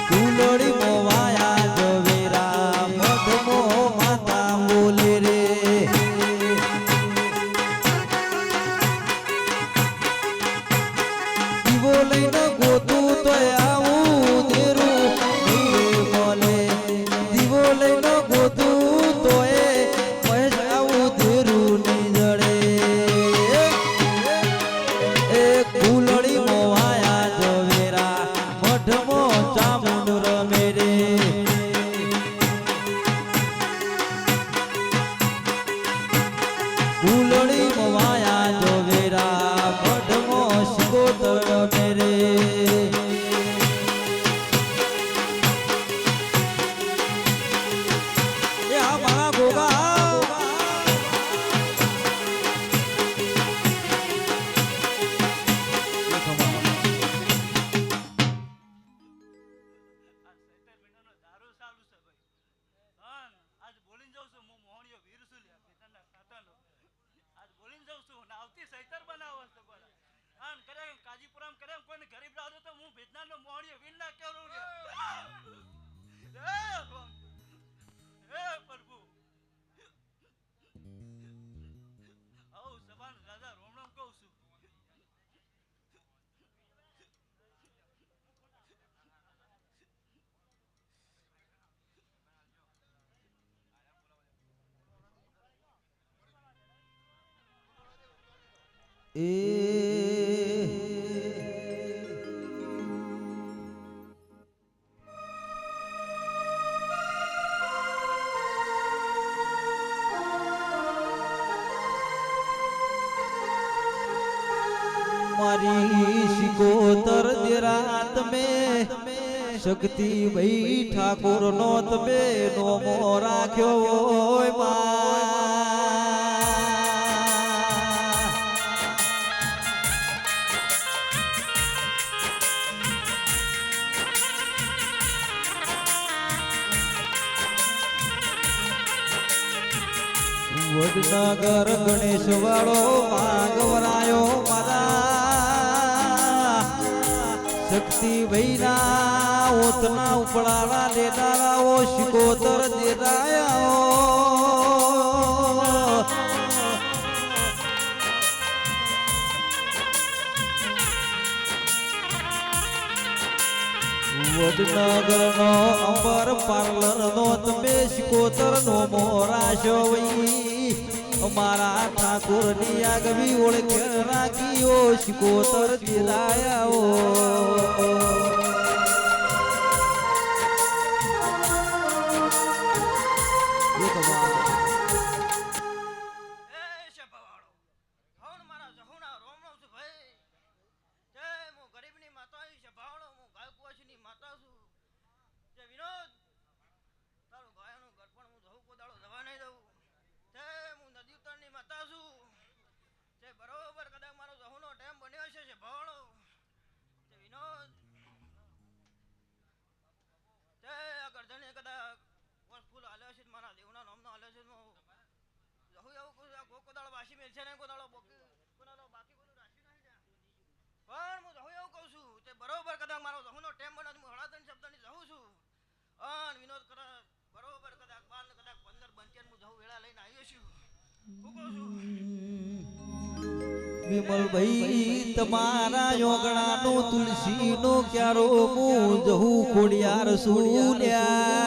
ફૂલડી મોવાયા જોવે રા મઢમો માતા બોલે રે દીવો લઈને ગોતું તો આવું દેરું બોલે દીવો લઈને ગોતું તોય મહેશ આવું ધીરું નહીં જડે એ ફૂલડી મોવાયા જોવેરા મઢમો ચામુંડ રમે રે ફૂલડી મોવાયા જોવેરા મઢમો શિકોતર રમે રે દારૂ ચાલુ છે ભાઈ હા આજ બોલીને જાઉં છું હું મોહણીયો વીર છું લ્યા બેટાના ખાતાનો આજ બોલીને જાઉં છું ને આવતી સૈતર બનાવો છે બોલા હા કરે કાજીપુરામ કરે કોઈને ગરીબ લાદો તો હું ભેજનારનો મોહણીયો વીર ના કેવું રે હે પ્રભુ આવ સભાન રાજા રોમ રોમ કહું છું મારી શિકોતર દેરાત में શક્તિ ભાઈ ઠાકોર નો તમે નોમો રાખ્યો હોય મા વડનગર ગણેશ વાળો માગવરાયો મારા શક્તિ ભૈના ઓતના ઉપડાના લેનારાઓ શિકોતર દેરાયા વડનગર નો અંબર પાર્લર નો તમે શિકોતર નો મોરાશો વઈ અમારા ઠાકોર ની આગવી ઓળખ રાખીઓ શિકોતર દિલાયાઓ વિમલભાઈ તમારા યોગણાનું તુલસીનો ક્યારો હું જહું ખોડિયાર સુલ્યા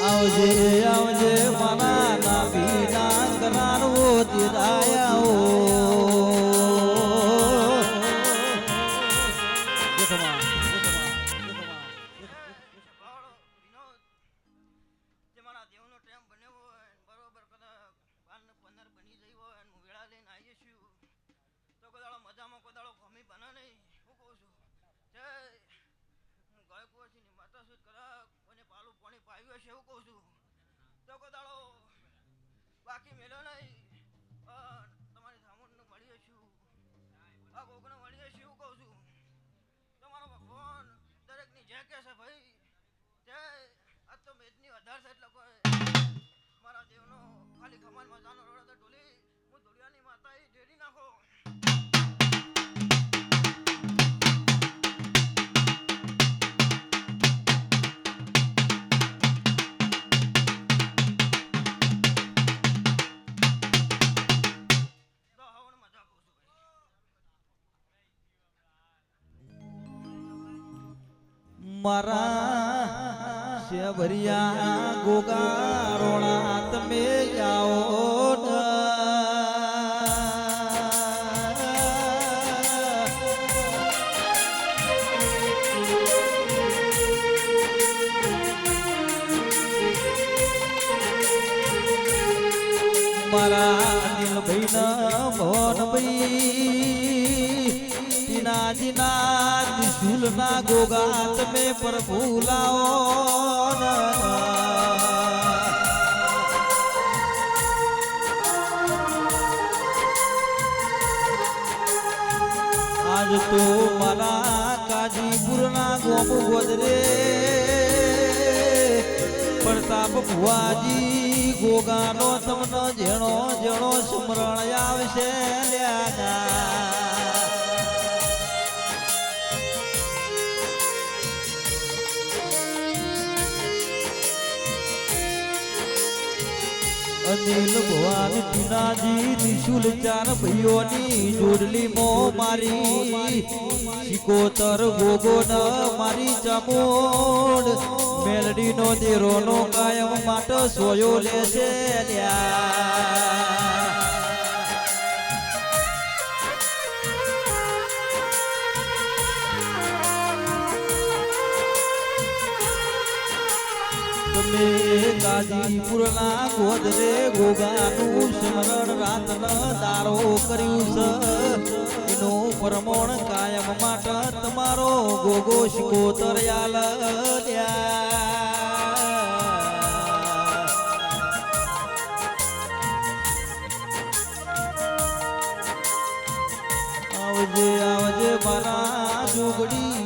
આવજે આવજે મારા નાભીના કરારવો દિરાયાઓ બાકી મેલો નહીં વધારે છે એટલે કોઈ મારા દેવનો ખાલી ખમાનમાં જાનો રોડે ઢોલી હું ધોળિયાની માતા એ ઢેરી નાખો મારા શેભરિયા ગોગા રોણા તમે જાઓ ન મારા દિલભાઈ ના ભવનભાઈ તીનાજીના ત્રિશુલના ગોગા તમે પ્રભુ લાવો આજ તો મારા કાજીપુરના ગોમ ગોદરે પ્રતાપ ભુવાજી ગોગાનો તમને જેણો જેણો સ્મરણ આવશે લ્યાગા અનિલ ભુવાન ટીનાજી ત્રિશુલ ચાર ભાઈઓની જોડલી મો મારી શિકોતર ગોગો ન મારી ચામોડ મેલડી નો દેરો નો કાયમ માટે સોયો લેશે તમે ગાજીપુરના ગોદરે ગોગાનું સ્મરણ રાતન દારો કર્યું છે એનું પ્રમાણ કાયમ માટે તમારો ગોગો શિકોતર આવજે આવજે મારા જોગડી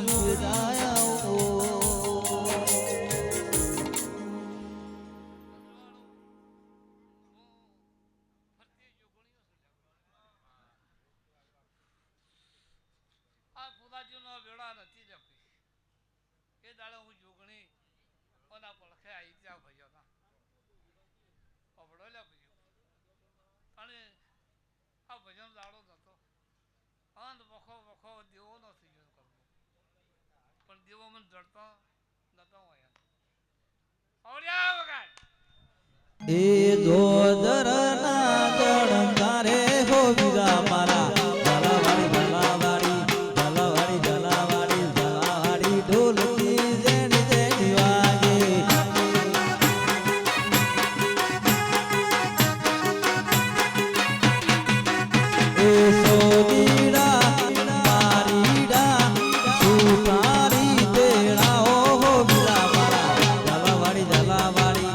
એ જોદર ના ગણકારે હો વિરા મારા જલાવાડી જલાવાડી જલાવાડી જલાવાડી જલાવાડી ઢોલકી જેણી જેણી વાગે એ સોદીડા મારીડા સુતારી તેડા હો વિરા મારા જલાવાડી જલાવાડી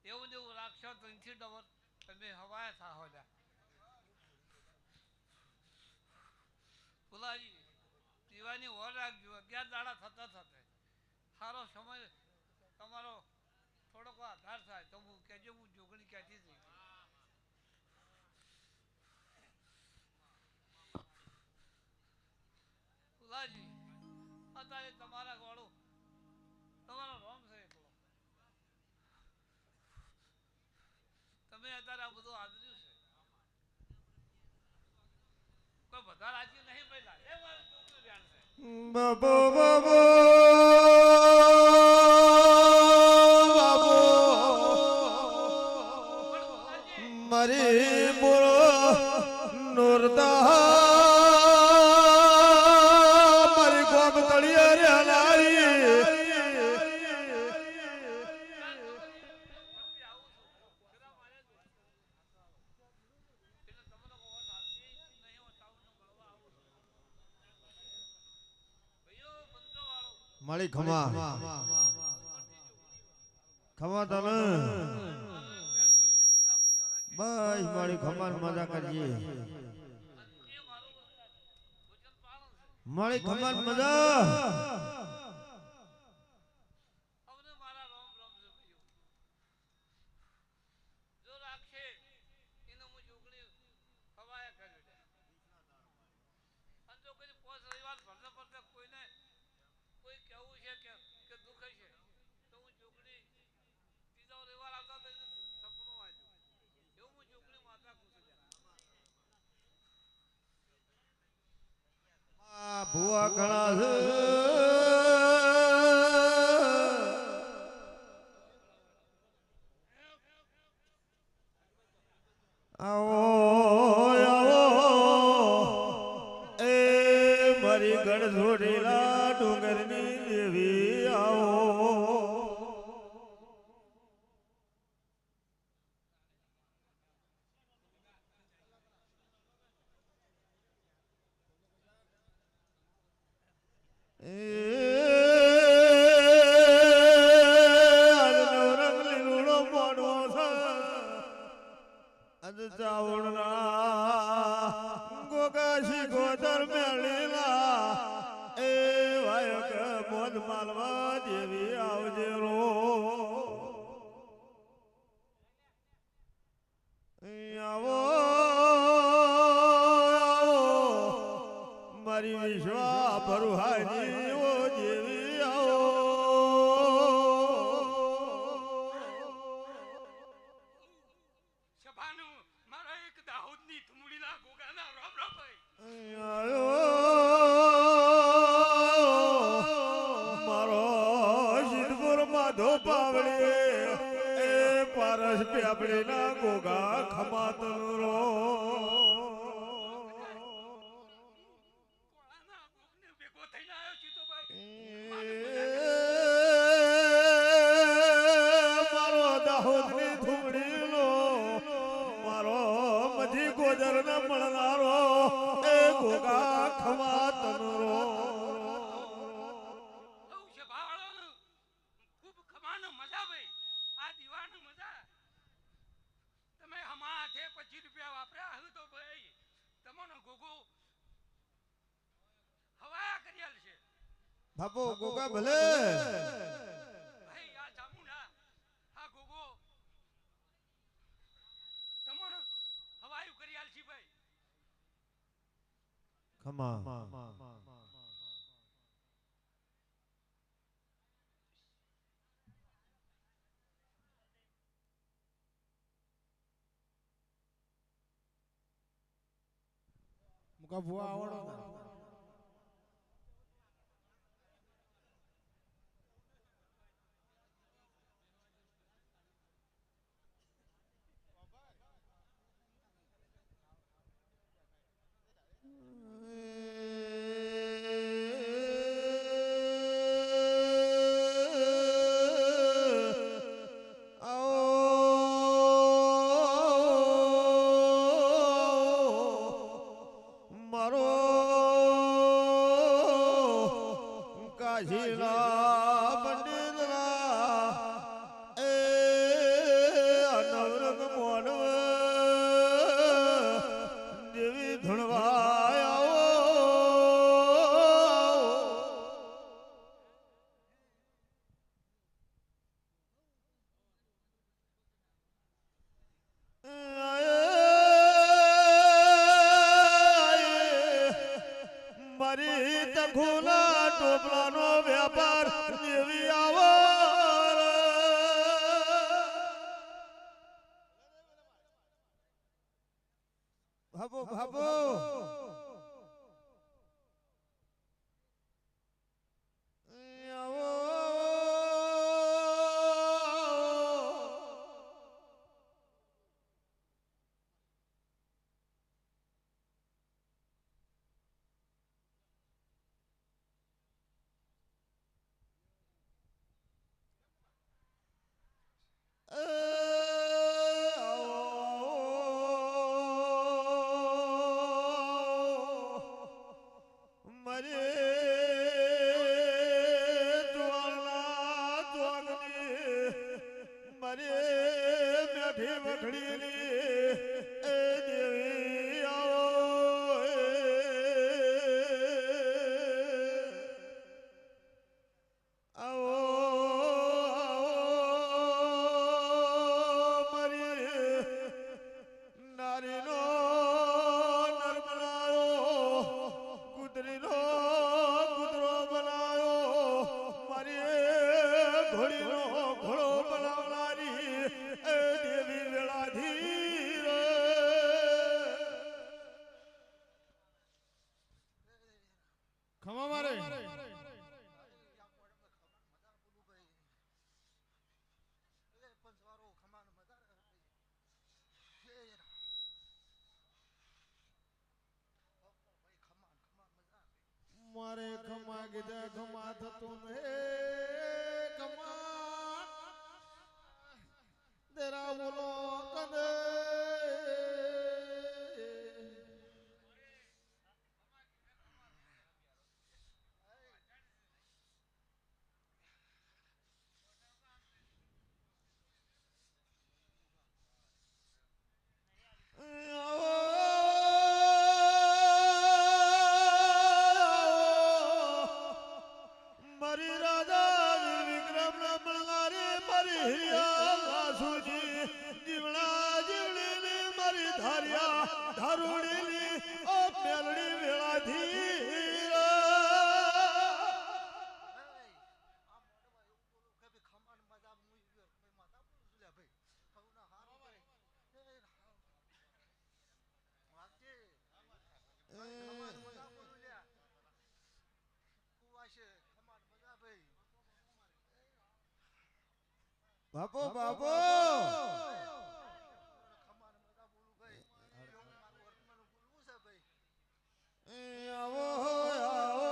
એવું જેવું રાખશો તો ઇંથી ડબલ તમે હવાય થા હો જા ફુલાજી દીવાની ઓર રાખજો 11 દાડા થતા થતા સારો સમય તમારો થોડોક આધાર થાય તો હું કહેજો હું જોગણી કહેતી હતી ફુલાજી અત્યારે તમારા ગોળો તમારો રોંગ છે એકલો તમે અત્યારે આ બધું આદર્યું છે કોઈ બધા રાજી નહીં પહેલા એ મારું છોકરું ધ્યાન છે બાબો બાબો બાબો મારી ખમા ખમા તને બસ મારી ખમાન મજા કરજે મારી ખમાન મજા અમને મારા રોમ રોમ છે ભાઈઓ જો રાખશે એને હું જોગણી ખવાયા કર્યો અને જો કોઈ પોસ રવિવાર ભરતા ભરતા કોઈને કોઈ કહેવું છે કે દુઃખ છે તો હું જોગણી ત્રીજો રવિવાર આવતા તો સપનું વાંચ્યું એવું હું જોગણી માતા પૂછું ભુવા ઘણા છે આવો આવો એ મારી ગઢ છોડેલા ડુંગરની દેવી આવો ગોગાશી ગોદર મેળીલા એ વાયક મોદ માલવા દેવી આવજે રો આવો મારી વિશ્વા ભરુહાની ઓ દેવી આવો સભાનું મારા એક દાહોદની થુમડીના ગોગાના રોમ રોમ ભાઈ મારો સિદ્ધપુર માધો પાવડે એ પારસ પ્યાપડી ના ગોગા ખમાતન રો કોળાના ગોગને ભેગો થઈને આવ્યો સીધો ભાઈ મારો દાહોદની થુમડી લો મારો મધી ગોદર ને મળનારો એ ગોગા ખમાતન રો ખૂબ ખમાનો મજા ભાઈ આ દીવાનો મજા તમે હમાથે 25 રૂપિયા વાપર્યા હવે તો ભાઈ તમારો ગોગો હવાયા કર્યાલ છે બાપુ ગોગા ભલે ભાઈ આ જામુના આ ગોગો તમારો હવાયું કર્યાલ છે ભાઈ ખમા મુકા ભુવા આવડો ખુલા ટોપલાનો વ્યાપાર દેવી આવો ભાબો ભાબો વેળાથી વખડીની એ દેવી આવો આવો મારી નારીનો નર બનાયો કુતરીનો કૂતરો બનાયો મારી ઘોડીનો ઘોડો બનાવનારી એ દેવી વેળાધીર ખમા મારે મારે ખમા કીધા ખમા થતું હે ખમા તેરા બોલો કદે મારી રાજા વિક્રમ રમણારી મારી હિયા સુજી જીવણા જીવણી મારી ધાર્યા ધારુડી ઓ મેલડી વેળાથી બાપો બાપો આવો આવો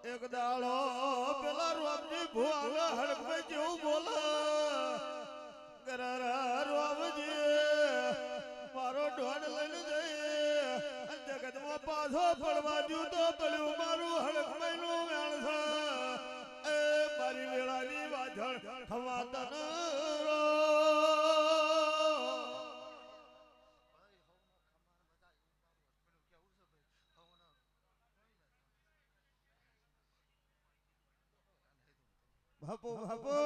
એક દાડો પેલા રોમની ભુવા હડકમાં જેવું બોલે ગરારા રોમજી મારો ઢોળ લઈને જઈ જગતમાં પાછો પડવા દ્યું તો પડ્યું મારું હડકમાં નું વેણ છે એ મારી વેળાની વાજળ ખવા તન બાપુ બાપુ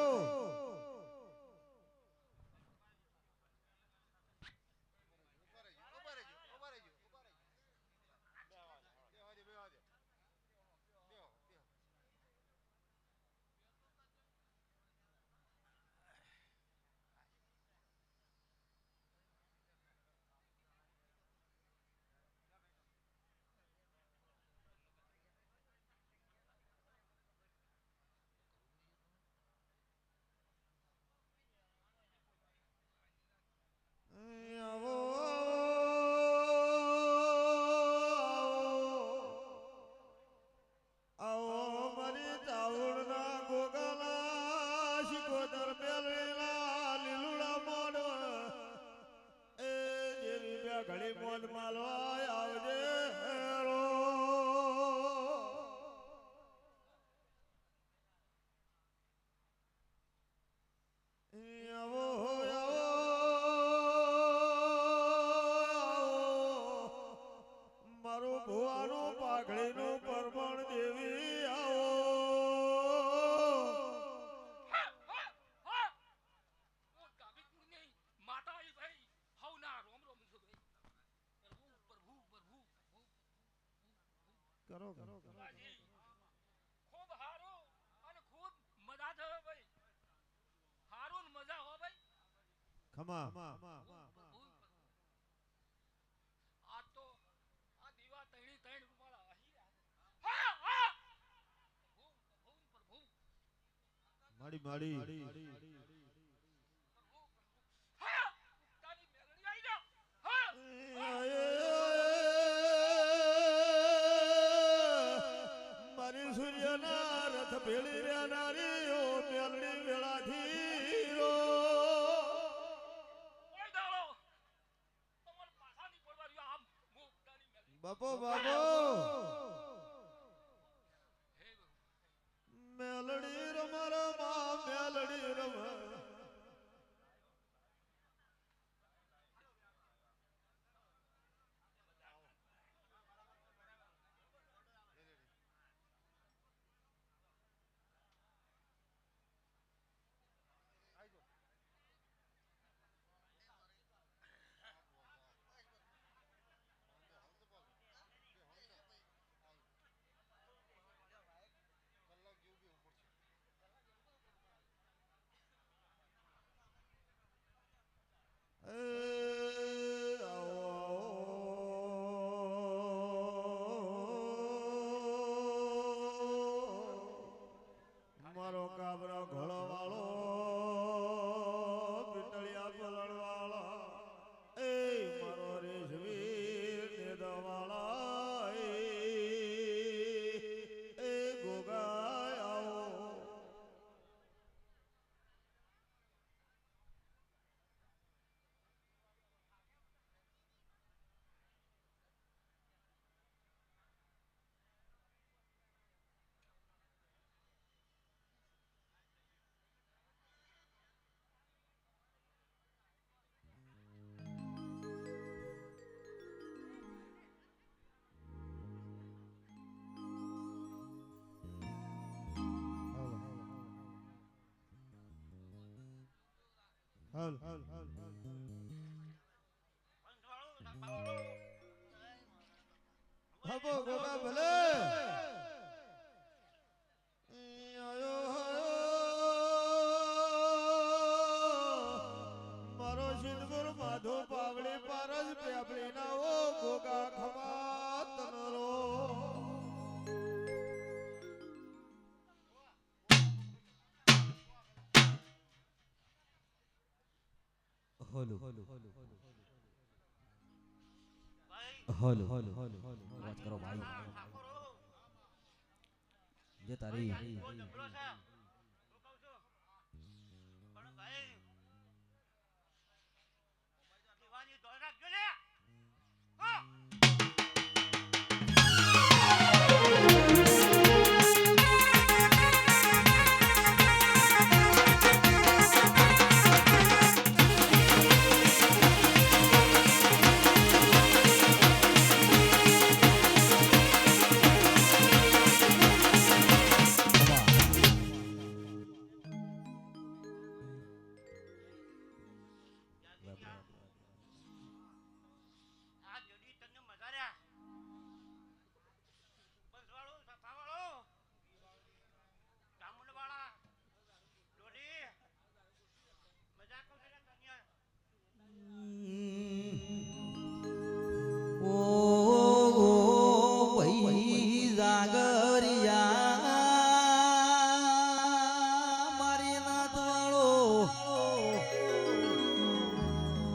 ઘડી મોજ માલવા આવજે હેરો આવો આવો મારું ભુવાનું પાઘડીનું પરમણ દેવી આવો કરો કરો ખૂબ હારું અને ખૂબ મજા થયો ભાઈ હારું ને મજા હો ભાઈ ખમા આ તો આ દીવા તણી તણ રૂપાળા અહીં હા હા પ્રભુ માડી માડી હા તારી મેલડી આવી જા હા મારી સૂર્યના રથ ભેળી રહ્યા નારીઓ મેલડી વેળાથી રો ઓય દાડો તમાર પાછા ની પડવા રહ્યો આમ મુક્તાની મેલડી બાપો બાપો મેલડી રમા રમા હબો ગોગા ભલે મારો સિંદુર માધો પાવડી પારસ પેપડી ના ઓ ગોગા ખમા તનરો હોલો ભાઈ હોલો વાત કરો ભાઈ જે તારી બહુ જબરો છે હું કહું છું પણ ભાઈ દીવાની દોડ રાખજો લે હા આ જોડી તને મજા રહ્યા બંધવાળો સફાવાળો ચામુંડવાળા જોડી મજા કહું છું તને ઓ ભાઈ જાગરિયા મારી નાથ વાળો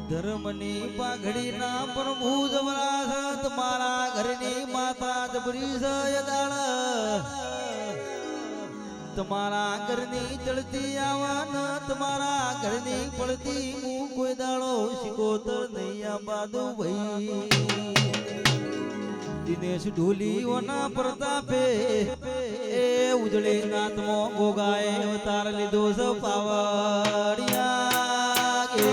ધર્મની પાઘડી ના પ્રભુ જબરા તમારા ઘરની માતા જબરી સયદાળ તમારા ઘરની ચડતી આવન તમારા ઘરની પડતી હું કોઈ દાડો શિકોતર નહીં આબાદુ ભાઈ દિનેશ ઢોલીઓના પ્રતાપે એ ઉજળી નાથમો ગોગાએ અવતાર લીધો છે પાવડિયા કે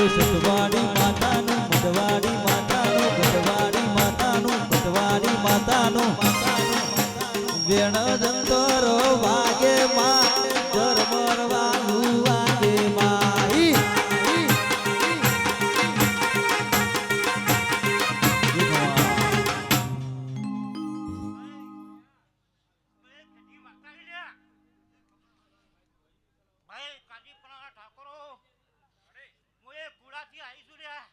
સતવાડી માતાનું મઢવાડી માતાનું ગઢવાડી માતાનું પટવાડી માતાનું વેણ જંતરો વાગે માં ધર્મરવાનું વાગે માં ભાઈ કાજીપુરાના ઠાકોરો હું એ ગુડાથી આવીશું લ્યા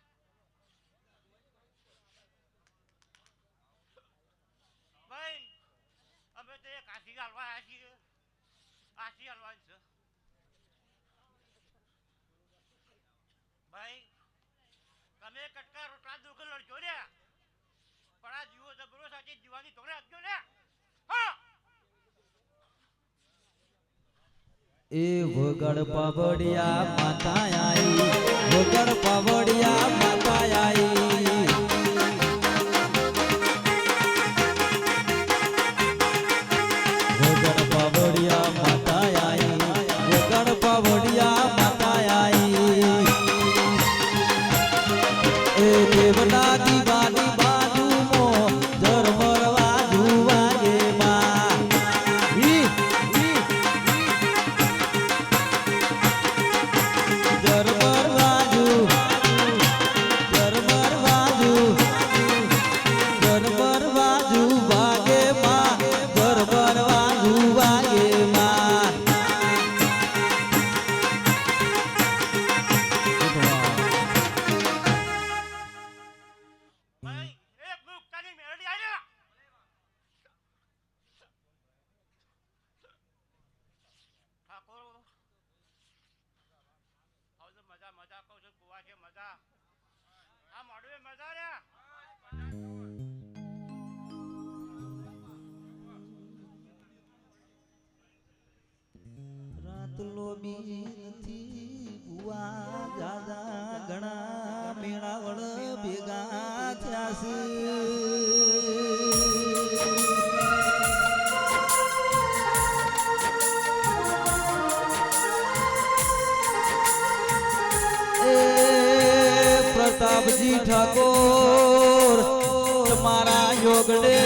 ભાઈ અમે તો એક આશી હાલવા આવ્યા છીએ આશી હાલવાની છે ભાઈ તમે કટકા રોટલા દુઃખ લડજો ને પણ આ જીવો જબરો સાથે જીવાની ધોરે આપજો ને હા એ વગડ પાવડિયા માતા આઈ વગડ પાવડિયા માતા આઈ વગડ પાવડિયા માતા આઈ વગડ પાવડિયા માતા આઈ એ દેવના દીવાની બાજુમો ધર્મર વાજુ વાગે માં ધર્મર વાજુ ધર્મર છે મજા આ મોડવે મજા રે રાતલો બી નથી બુઆ દાદા ઘણા મેળાવળ ભેગા થયા છે એ પ્રતાપજી ઠાકોર તમારા યોગડે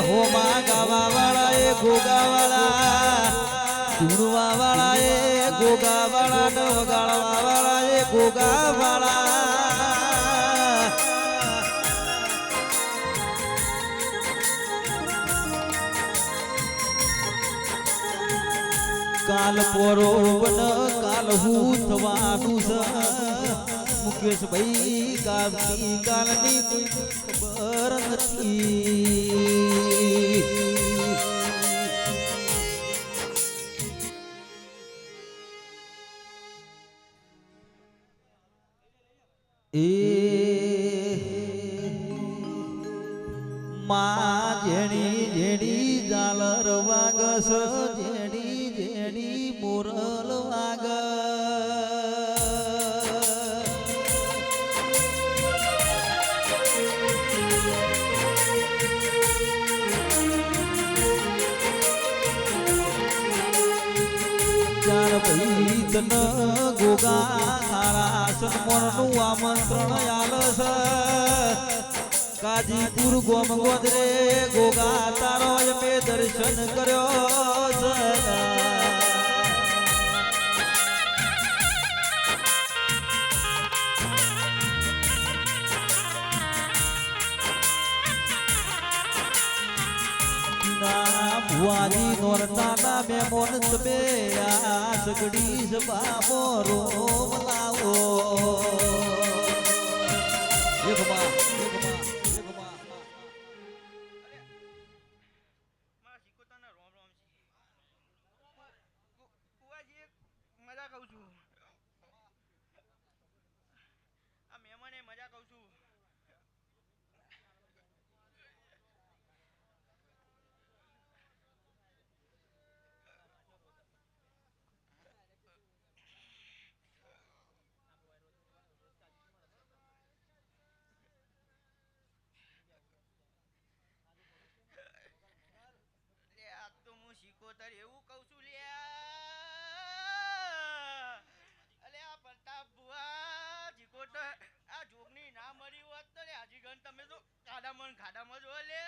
હોમા ગાવા વાળા એ ગોગા વાળા ધૂણવા વાળા એ ગોગા વાળા ને વગાડવા વાળા એ ગોગા વાળા કાલ પોરો બન કાલ હું થવાનું છે મુકેશભાઈ કાલની કોઈ ખબર નથી એ માં જેણી જેણી ઝાલર વાગસ જેણી જેણી મોરલ વાગ ચાર ભાઈ તન ગોગા તારા સન્મોરનું આમંત્રણ આલસ કાજીપુર ગોમ ગોદરે ગોગા તારો અમે દર્શન કર્યો છે ભુવાજી નોરતાના મેમોન તમે આ સગડી સભા મોરો લાવો મારા શીખોતાના રોમ રોમ છે કુવાજી મજા કહું છું આ મહેમાને મજા કહું છું શીખોતર એવું કહું છું લે અલે આ પ્રતાપ બુઆ શીખોતર આ જોગની ના મરી હોત તો લે હાજી ગણ તમે તો ખાડામાં જો લે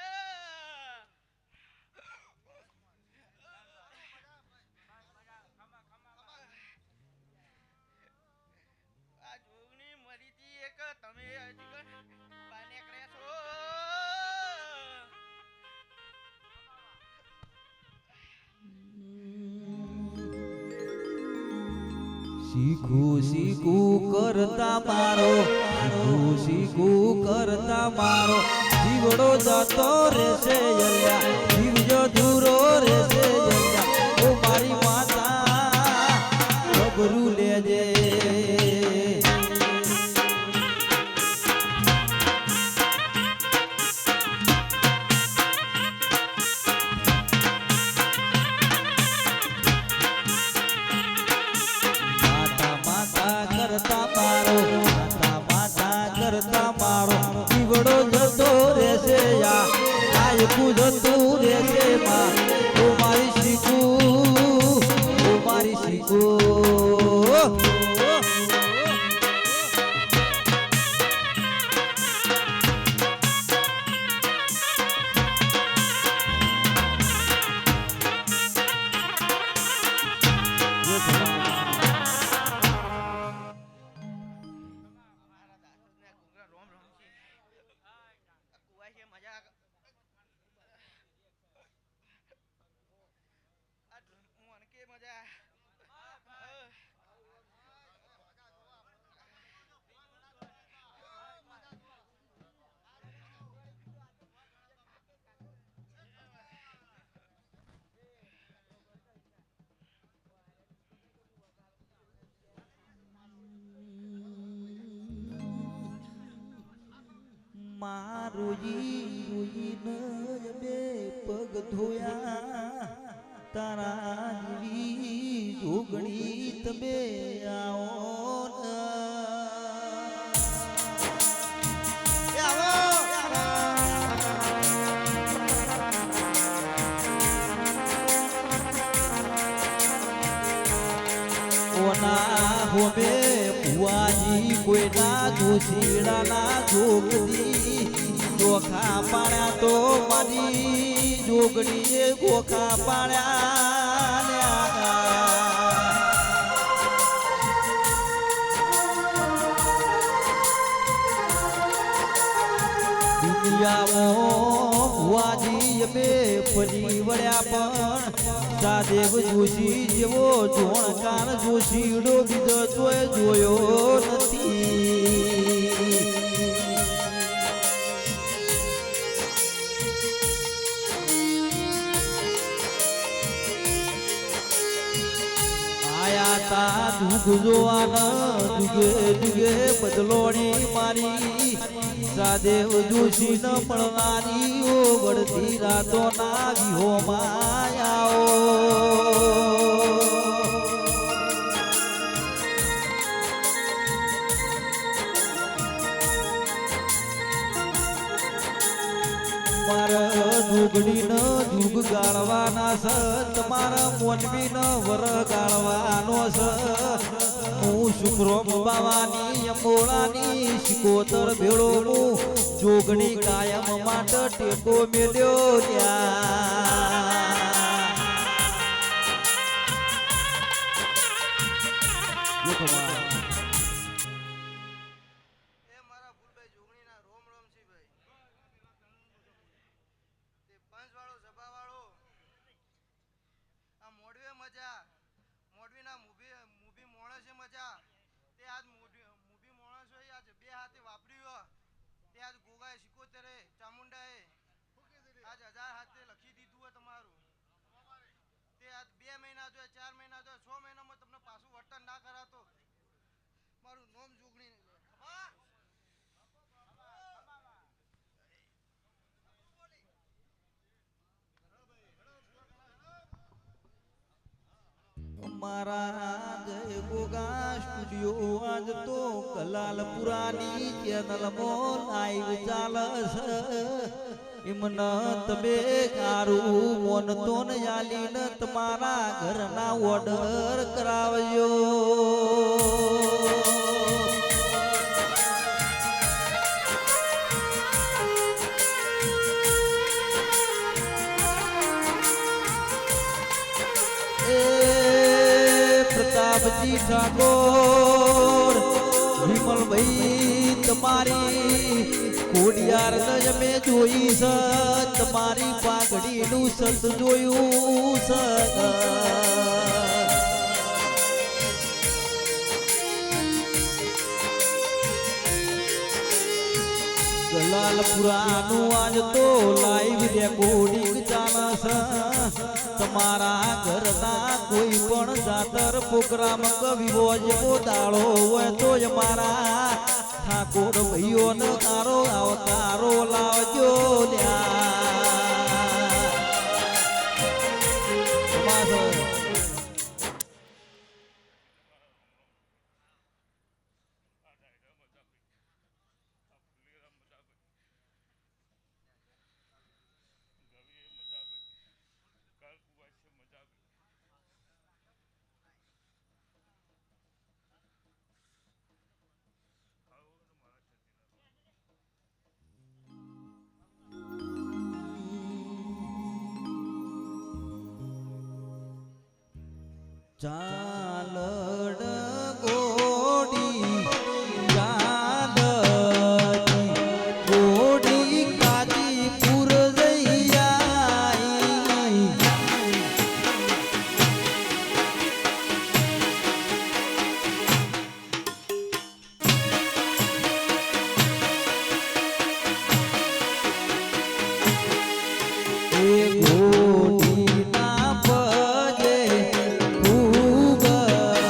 આ જોગની મરી હતી એક તમે હાજી ગણ બાને કર્યા છો શીખું શીખું કરતા મારો શીખું કરતા મારો જીવડો જતો રહેશે અલ્યા જીવજો દૂરો રહેશે અલ્યા ઓ મારી માતા ગભરું લેજે કરતા મારો જીવડો જતો રહેશે યા આયકું જતું રહેશે માં ઓ મારી શીખું ઓ મારી શીખું મજા રોજી રોજીને બે પગ ધોયા તારા જેવી જોગણી તમે આવો ઓના હોમે ભુવાજી કોઈના જોશીડાના જોગદી ગોખા પાડ્યા તો મારી જોગણીએ ગોખા પાડ્યા દુનિયામાં ભુવાજી બે ફરી વળ્યા પણ સાદેવ જોશી જેવો જોણકાર જોશીડો બીજો જોયો નથી આયા તા દુઃખ જોવાના દુગે દુગે બદલોણી મારી સાદેવ જોશી ન મળવાની ઓ વળતી રાતો ના વિહો માયાઓ મારા જોગણી ન જુગ ગાળવાના સ તમારા મોનવી ન વર ગાળવાનો સ હું શુક્રોમ બાવાની અંબોળાની શિકોતર ભેળો હું જોગણી કાયમ માટે ટેકો મેલ્યો ત્યાં એ મારા ફૂલભાઈ જોગણીના રોમ રોમ છે ભાઈ તે પંચવાળો સભાવાળો આ મોડવે મજા મોડવીના મૂભી મોણસે મજા તે આજ મૂભી મોણસો આજ બે હાથે વાપર્યું તે આજ ગોગાએ સિકોતરે ચામુંડાએ આજ 1000 હાથે લખી દીધું હોય તમારું તે આજ 2 મહિના જોઈએ 4 મહિના જોઈએ 6 મહિનામાં તમને પાછું વર્તન ના કરાતો મારું નામ જોગણી મારા જય ગોગા સ્ટુડિયો આજ તો કલાલપુરાની ચેનલમાં લાઈવ ચાલસ એમન તમે કારું મોન તો ન આલીને તમારા ઘરના ઓર્ડર કરાવજો પ્રતાપજી ઠાકોર વિમલભાઈ તમારી કોડિયાર અમે જોઈ છે તમારી પાઘડીનું સત જોયું છે ગલાલપુરાનું આજ તો લાઈવ રેકોર્ડિંગ ચાલે છે તમારા ઘરના કોઈ પણ જાતર પ્રોગ્રામ કવિઓ જેવો દાડો હોય તો મારા ઠાકોર ભાઈઓને તારો આવતારો લાવજો ચાલડ ગોડી ચાલડી ગોડી કાજીપુર જઈ એ ગોડી ના પગે ઉગણા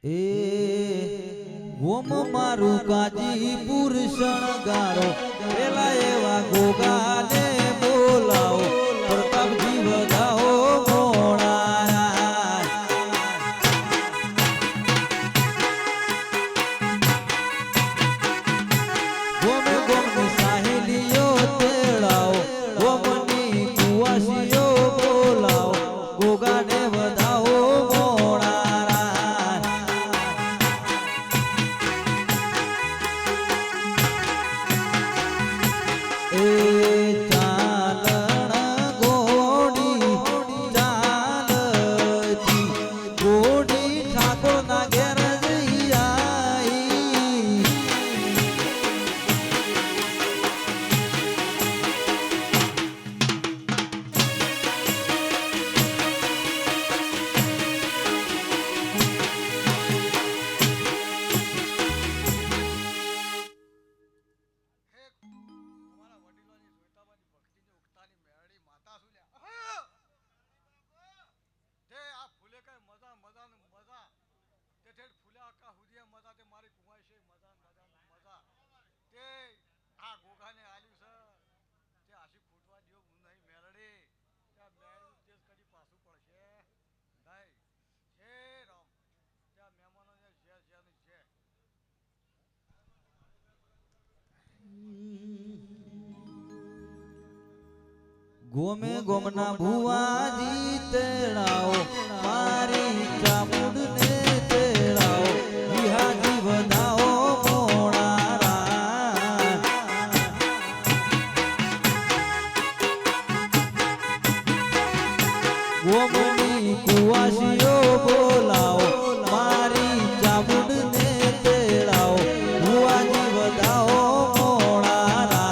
એ ઓમ મારું ગાજીપુર શણગારો પેલા એવા ગોગાને બોલાવો પ્રતાપજી વધાવો મોણા ગોમે ગોમની સાહેલીઓ તેડાવો ગોમની કુવાસીઓ બોલાવો ગોગાને વધાવો મોણા એ ચાલણ ગોડી ચાલતી ગોડી ઠાકોરના ઘેર જઈ આઈ અમારા વડીલોની જોઈતાબાની ભક્તિની ઉગતાની મેરડી માતા શું લ્યા તે આ ફૂલે કઈ મજા મજાનું મજા તે ઠેઠ ફૂલે આકા હુદીએ મજા તે મારી કુમાઈ છે મજા મજાનું મજા તે આ ગોગાને આલ્યું છે તે આશી ફૂટવા દ્યો હું નહીં મેરડી ત્યાં મેરડી તેજ કદી પાછું પડશે નહીં હે રામ ત્યાં મહેમાનોને ઝેર ઝેરની છે ગોમે ગોમના ભુવાજી તેડાવો મારી ચામુંડને તેડાવો વિહાજી વધાવો મોણારા ગોમની કુવાસીઓ બોલાવો મારી ચામુંડને તેડાવો ભુવાજી વધાવો મોણારા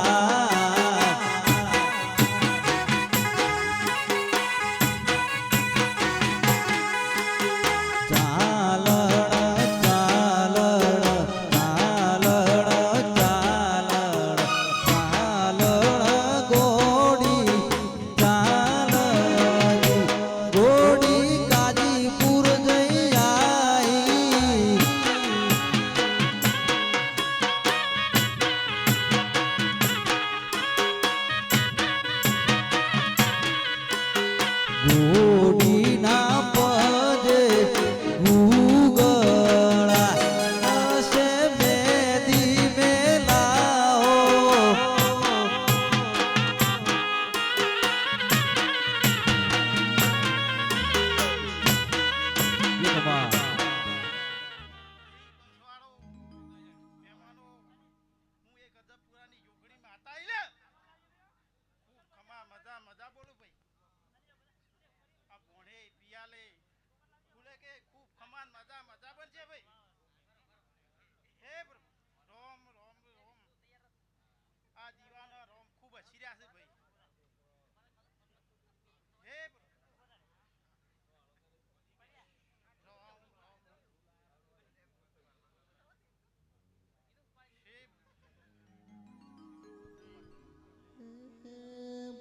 ગોડીના પજે ગુગળા નસે મેદી મેલાઓ મહેમાનો હું એક અદબપુરાની યોગણી માતા આઈ લે ખૂબ ખમા મજા મજા બોલું ભાઈ આ ભોણે પિયાલે ફૂલે કે ખૂબ ખમાન મજા મજા બનશે ભાઈ હે પ્રભુ રોમ રોમ રોમ આ દીવાના રોમ ખૂબ હસી રહ્યા છે ભાઈ હે પ્રભુ રોમ રોમ હે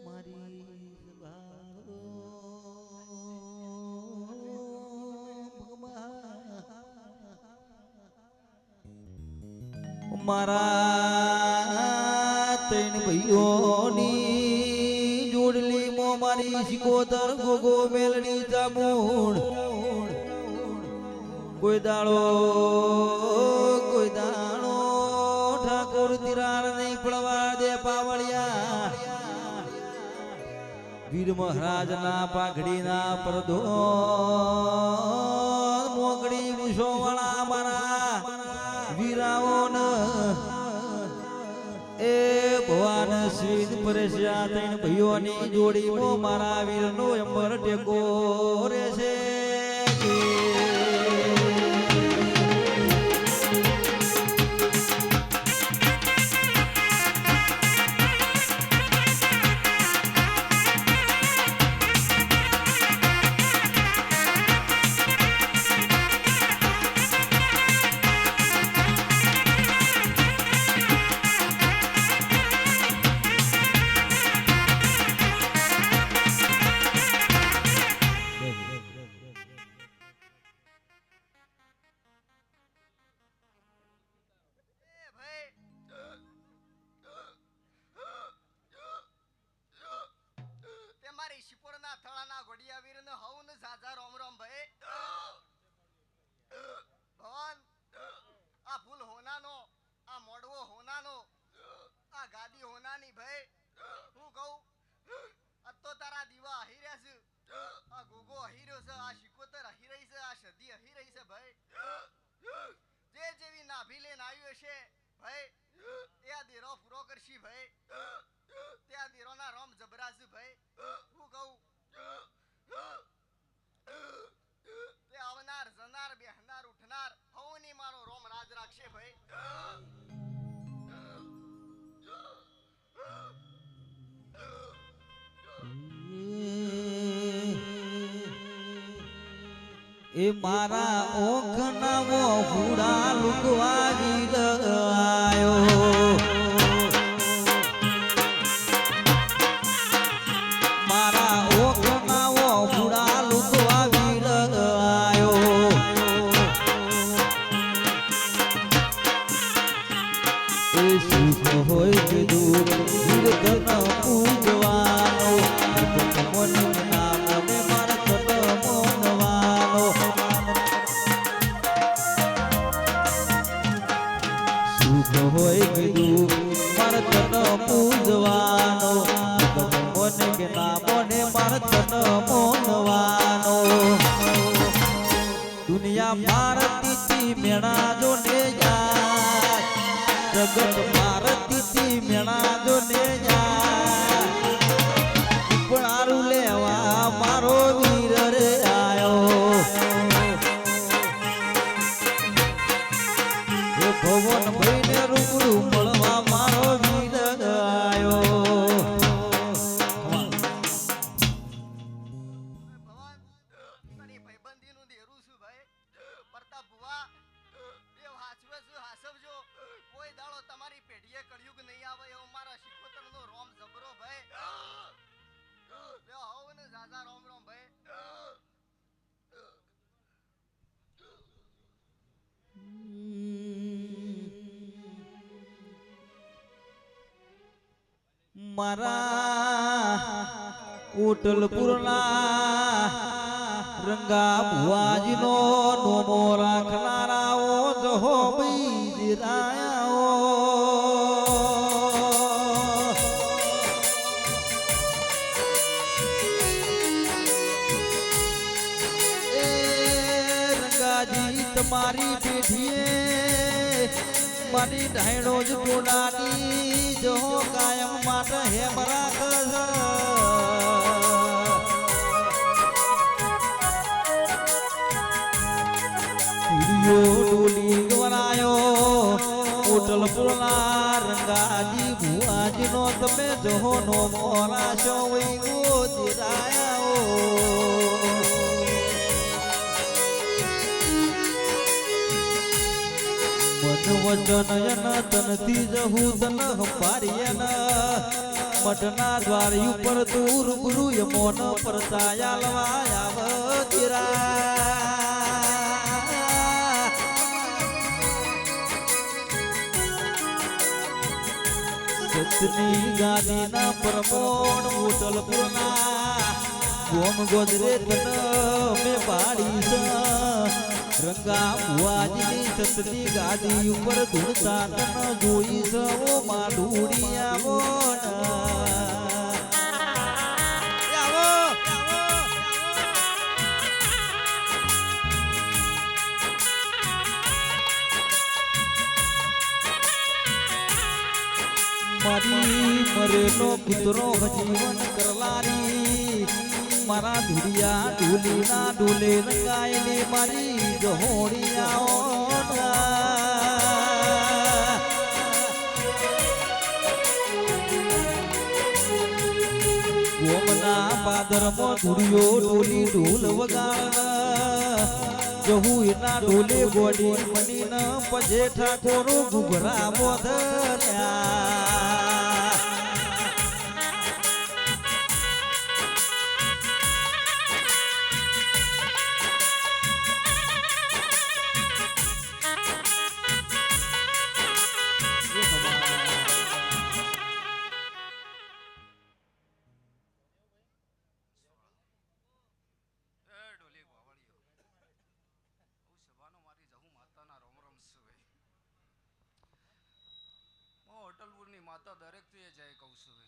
મારી સભાઓ મારા ત્રણ ભાઈઓની જોડલી મો મારી સિકોતર ગોગો મેલડી ચામુંડ કોઈ દાડો ઠાકોર તિરાર નહીં પડવા દે પાવળિયા વીર મહારાજના પાઘડીના પડદો મોગડી મૂછો વાળા મારા વીરાઓન એ ભવાન શ્રી પરેશિયા ત્રણ ભાઈઓની જોડીમાં મારા વીરનો અંબર ટેકો રહેશે કર્યો છે ભાઈ એ આ દેરો પૂરો કરશી ભાઈ તે આ દેરોના રોમ જબરાજુ ભાઈ હું કહું તે આવનાર જનાર બેહનાર ઉઠનાર હવની મારો રોમ રાજ રાખશે ભાઈ એ મારા ઓખના મોહુડા લુકવા આયો મારા ઓખના મોહુડા લુકવા આયો એ સુખ હોય કે દુઃખ નિર્ધન પૂજવાનો મન નામને મારા તન મોનવાનો સુખ હોય કે દુઃખ મારા તન પૂજવાનો મને કે નામને મારા તન મોનવાનો દુનિયા ભારતી મેણા જો ને યાર જગત ભારતી મેણા જો ને યાર ઉપણારું લેવા મારો વીર રે આયો એ ભવન ભાઈને રૂબરૂ મળવા મારો વીર આયો ભવન તારી ભાઈબંધીનું દેરું છું ભાઈ પ્રતાપ ભુવા એ હાચવે છું હાસવજો કોઈ દાડો તમારી પેઢીએ કળયુગ નહીં આવે એવો મારા શિકોતરનો રોમ જબરો ભાઈ લ્યો આવો ને જાજા રોમ રોમ ભાઈ મારા કોટલપુરના રંગા ભુવાજીનો નોમો રાખનારાઓ જહો બીજરાયાઓ એ રંગાજી તમારી પેઢીએ મારી ઢાઈડો જ ટોડાની જો કાયમ માટે હેમ રાખશ ડોલી ગવરાયો કોટલપુરના રંગાજી ભુવાજીનો તમે જોહો નો મોરાશો વઈ ગોજરાયો વચન તનથી જહું તન હંપારીયન મઠના દ્વાર ઉપર તું રૂબરૂ યમોન પરચાયા લવા આવતીરા સતની ગાદીના પરમોણ કોટલપુરના ગોમ ગોદરે તન મે પાડી રંગા ભુવાજીની સતની ગાદી ઉપર ધૂળતા તન જોઈ સવો માં ઢૂળી આવો મારી મરેલો કૂતરો હજીવન કરલારી મારા ધુડિયા ઢૂલીના ઢૂલે રંગાયેલી મારી જહોડિયાઓ ગોમના પાદરમાં ધુડિયો ઢોલી ઢોલ વગાડ જહુ એના ઢોલે ગોડી મની ન પજે ઠાકોરો ઘુઘરા બોધર્યા હોટલપુરની માતા દરેક તે જાય કહું છું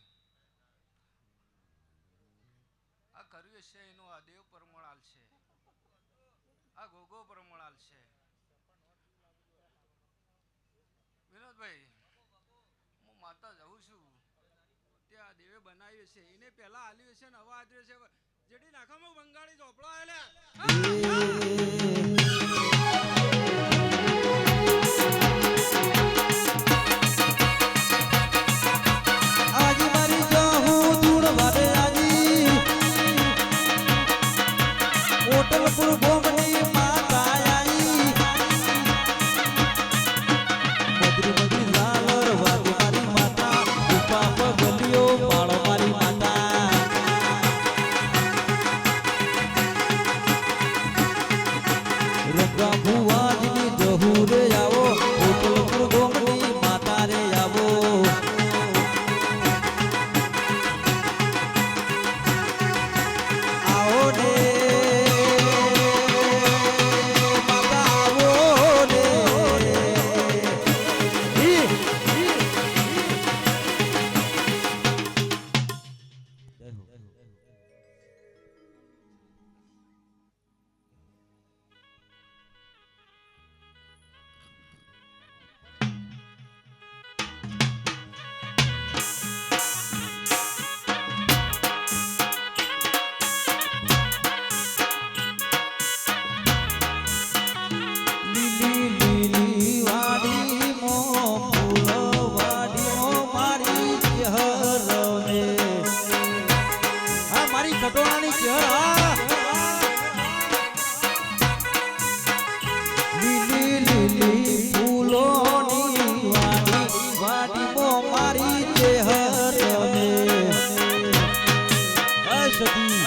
આ કર્યું છે એનું આ દેવ પરમણાલ છે આ ગોગો પરમણાલ છે ભરતભાઈ હું માતા જઉં છું ત્યાં દેવે બનાવ્યું છે એને પહેલા આલ્યું છે ને હવે આદ્યો છે જેડી નાખામાં બંગાળી ચોપડો આલ્યા આજી મારી જાહું ધૂળ વારે આજી ઓટલપુર ગોમની માતા આઈ મધુરી મધુરી ઝાલર વાગે મારી માતા ઉપા પગલીઓ પાળો મારી માતા રંગા ભુવાજની જહુ રે આવો ઓટલપુર ગોમની માતા રે આવો આવો ને માતા આવો ને લીલી લીલી વાડીમો ફૂલ વાડીમો મારી ચહેર રે હા મારી ખટોણાની ચહેર લીલી લીલી ફૂલોની વાડી વાડીમો મારી ચહેર રે સતી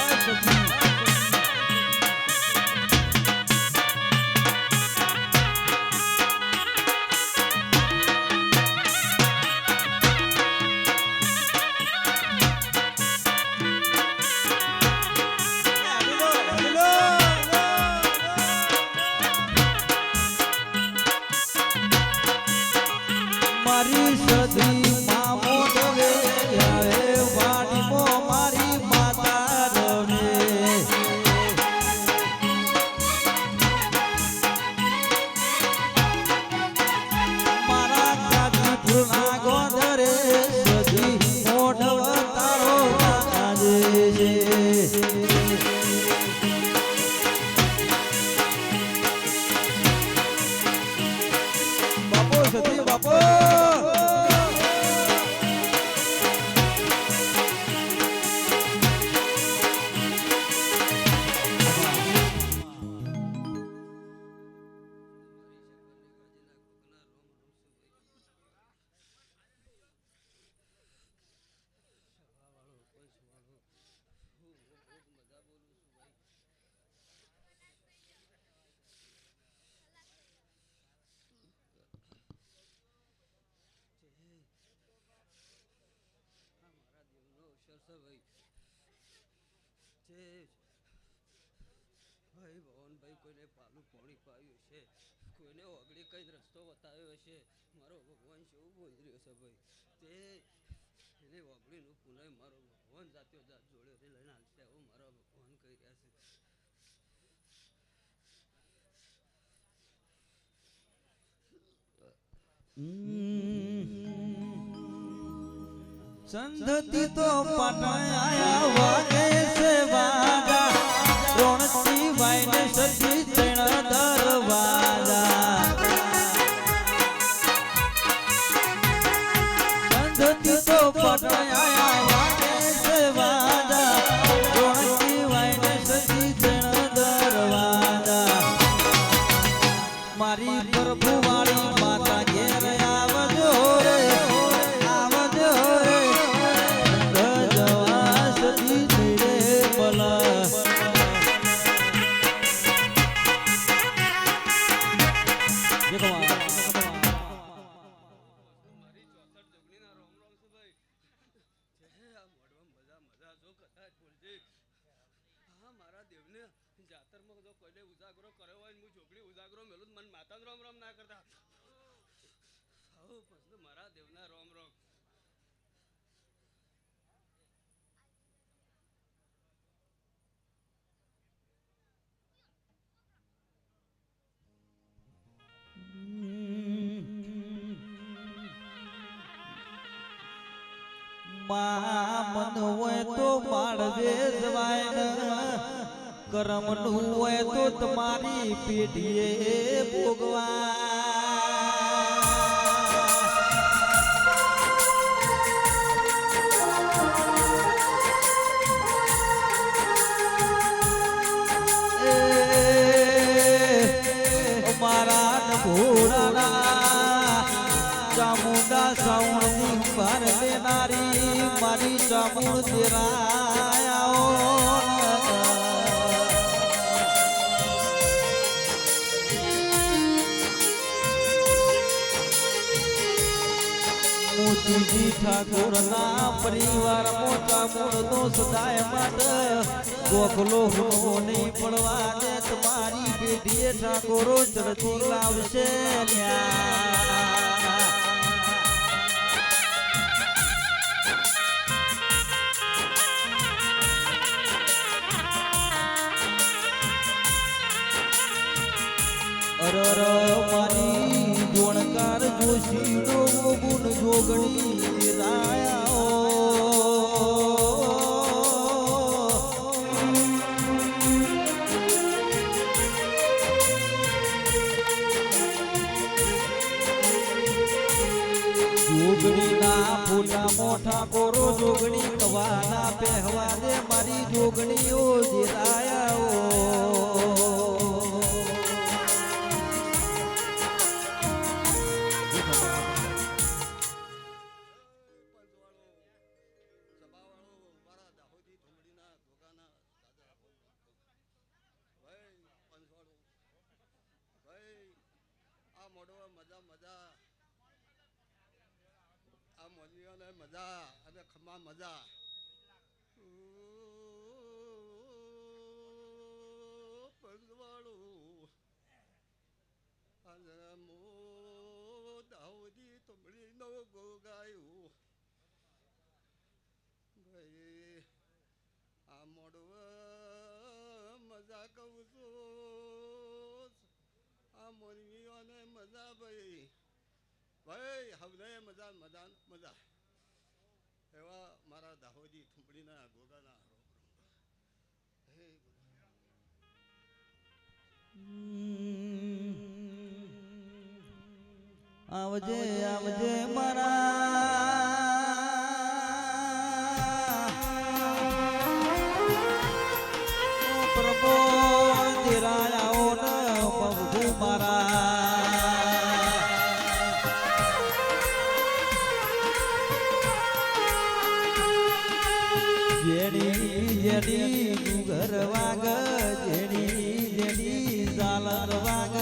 મારી સદી મામો દવે આવે વાડીમો મારી માતા રવે મારા કાકી ફૂલના ગોંધરે સદી મોઢવ તારો આજે બાપો સતી બાપો ભાઈ ભવનભાઈ કોઈને પાલું પાણી પાયું છે કોઈને ઓગળી કઈ રસ્તો બતાવ્યો છે મારો ભગવાન શું બોલી રહ્યો છે ભાઈ તે એને ઓગળીનું પુનઃ મારો ભગવાન જાત્યો જાત જોડે લઈને હાલશે એવું મારો ભગવાન કહી રહ્યા છે સંધતિ તો પટાયા વાગે છે વાજા રોણતી વાઈને સતી ત્રણ દરવાજા સંધતિ તો પટાયા વાગે છે વાજા રોણતી વાઈને સતી ત્રણ દરવાજા મારી પ્રભુવાળી માતા ઘેર આવજો રે આવજો રે ગજવા સતી તેરે બલા મારી 64 જગણીના રોમ રોમ છે ભાઈ આ મોઢવા મજા જો કદાચ બોલજે હા મારા દેવને જાતરમાં જો કોઈને ઉજાગરો કર્યો હોય હું જોગણી ઉજાગરો મેલું મન માતાનો રોમ રોમ ના કરતા આવો પછી મારા દેવના રોમ રોમ માં મન હોય તો માળવે જવાય ને કરમનું હોય તો તમારી પેઢીએ ભોગવા મારા ઘોડાના ચામુંડા સાવણની ભાર લેનારી મારી ચામુંડ દેરાયાઓ મોતીજી ઠાકોરના પરિવાર મોટા મૂળનો સદાય માટે ગોખલો હોવો નહીં પડવા દે તમારી પેઢીએ ઠાકોરો ચડતી લાવશે ન્યા અરર મારી જોણકાર જોશી નો ગુણ જોગણી રાયાઓ જોગણીના ફૂટા મોઠા કોરો જોગણી કવાના પહેવા દે મારી જોગણીઓ દેરાયાઓ મજા અને ખમા મજા પંજવાળું અને મો દાહોદી તમડી નો ગોગાયું ભાઈ આ મોડવ મજા કહું છું આ મોનવીઓને મજા ભાઈ ભાઈ હવે મજા મજા મજા એવા મારા દાહોદી થુંબડીના ગોગાના આવજે આવજે મારા પ્રભુ દેરાયાઓ ને પ્રભુ મારા જેડી ડુંગર વાગ જેડી ઝાલર વાગ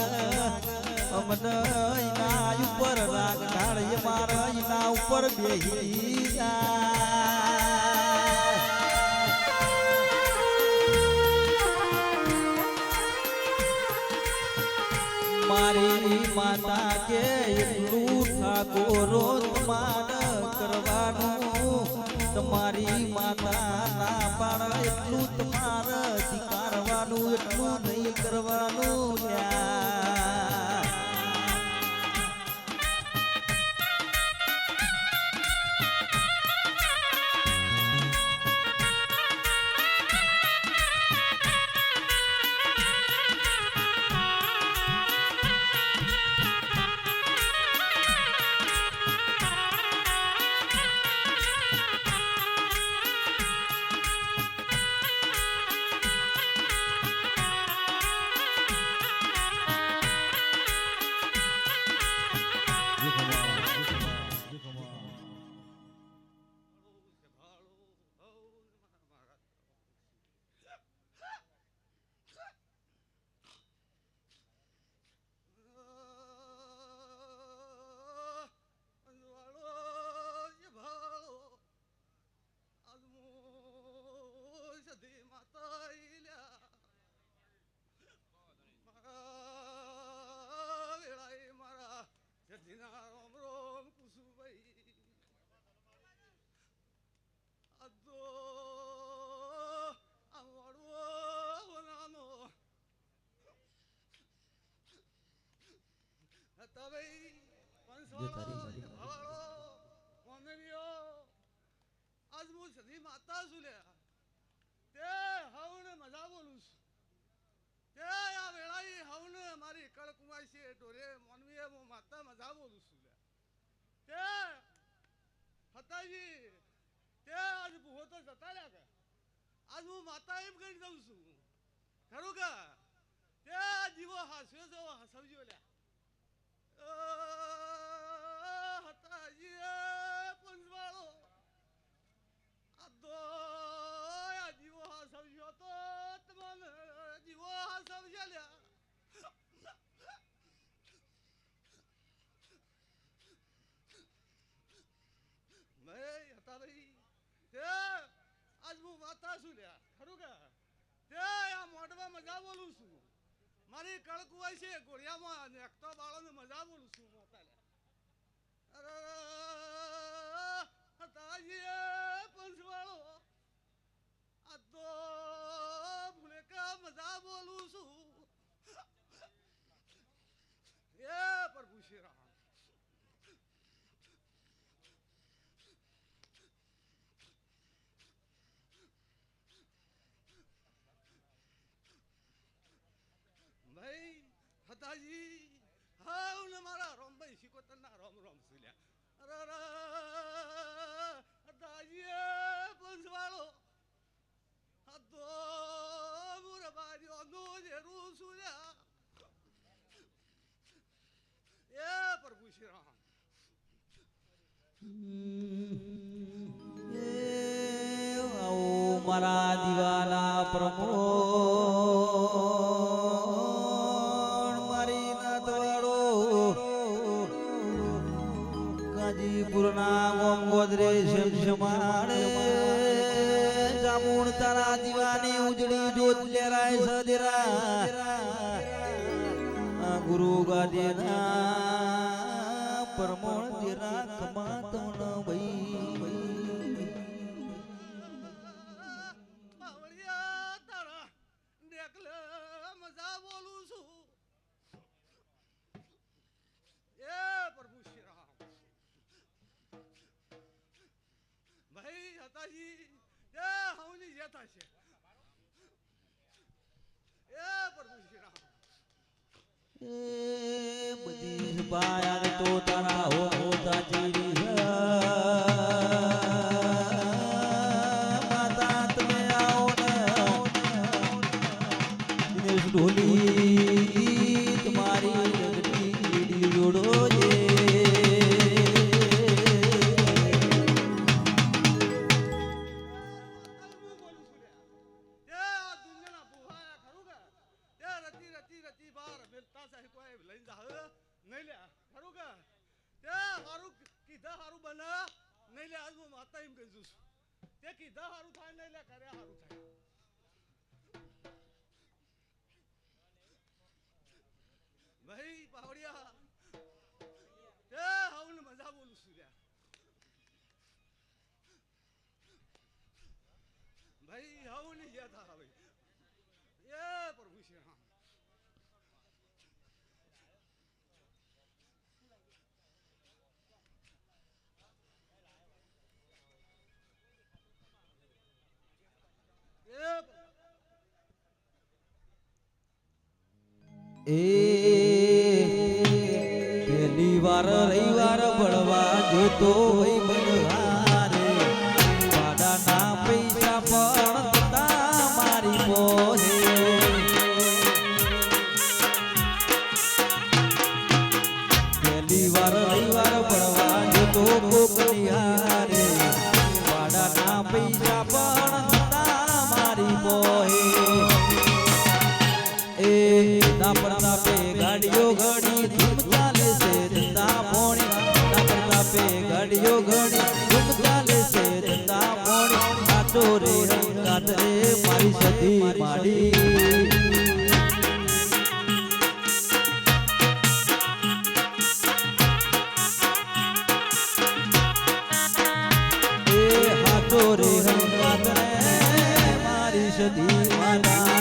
અમને એના ઉપર રાગ ઢાળ મારા એના ઉપર બેહી મારી માતા કે એટલું ઠાકોરો માન કરવાનું તમારી માતા ના પાડ એટલું તમારે સ્વીકારવાનું એટલું નહીં કરવાનું સધી માતા છું લે તે હવને મજા બોલું છું તે આ વેળાઈ હવને મારી કળકુમાઈ છે ઢોરે મોનવીએ હું માતા મજા બોલું છું લે તે હતાજી તે આજ ભૂહો તો જતા રહ્યા કે આજ હું માતા એમ કહી દઉં છું ખરું કે તે જીવો હાસ્યો છો હસવજો લ્યા હતાજી પંચવાળો આ તો આ જીવો હસવજો તો તમને જીવો હસવજો લ્યા ભાઈ હતા ભાઈ તે આજ હું માતા છું લ્યા ખરું કે તે આ મોઢવા મજા બોલું છું મારી કળકુવાઈ છે ગોળિયામાં નેકતો બાળોને મજા બોલું છું માતા લ્યા અરે હતાજી પંચવાળો આ તો ભૂલેકા મજા બોલું છું એ પ્રભુ શ્રી રામ ભાઈ હતાજી હાવ ને મારા રોમભાઈ શિકોતરના રોમ રોમ સુલ્યા અરે હતાજી પંચવાળો આ તો મુરબારીઓ નો જેરું સુલ્યા એ પ્રભુ શ્રી રામ એ આવો મારા દીવાના પ્રમોણ મારી નાતવાડો કાજીપુરના ગોમ ગોદરે શમશમાડે જામુણ તારા દીવાની ઉજળી જોત લેરાય સદેરા ગુરુ ગાદેના પરમોણ તેરા કમાતણ ભાઈ બાવળિયા તારા નેકલે મજા બોલું છું એ પ્રભુ શ્રી રામ ભાઈ હતાજી એ હવની જેતા છે એ પ્રભુ શ્રી રામ એ બધી બાયાર તો તારા હો હોતા ચીરી માતા તમે આવો ને દિનેશ ઢોલી તમારી લગડી જોડો જે ભાઈ પાવડિયા તે હવને મજા બોલું છું ભાઈ હવની જેતા ભાઈ એ પ્રભુ શ્રી રામ એ પહેલી વાર રવિવાર બળવા જોતો હોય બનવારે પાડાના પૈસા પણ તા મારી મોહે પહેલી વાર રવિવાર બળવા જોતો કોકનિયારે પાડાના પૈસા પણ તા મારી મોહે એ ના પ્રતાપે ગાડીઓ ઘડી ધૂમ ચાલે છે ધંધા પોણી ના પ્રતાપે ગાડીઓ ઘડી ધૂમ ચાલે છે ધંધા પોણી કાચો રે કાત રે મારી સતી માડી એ હાથો રે કાત રે મારી સતી માડા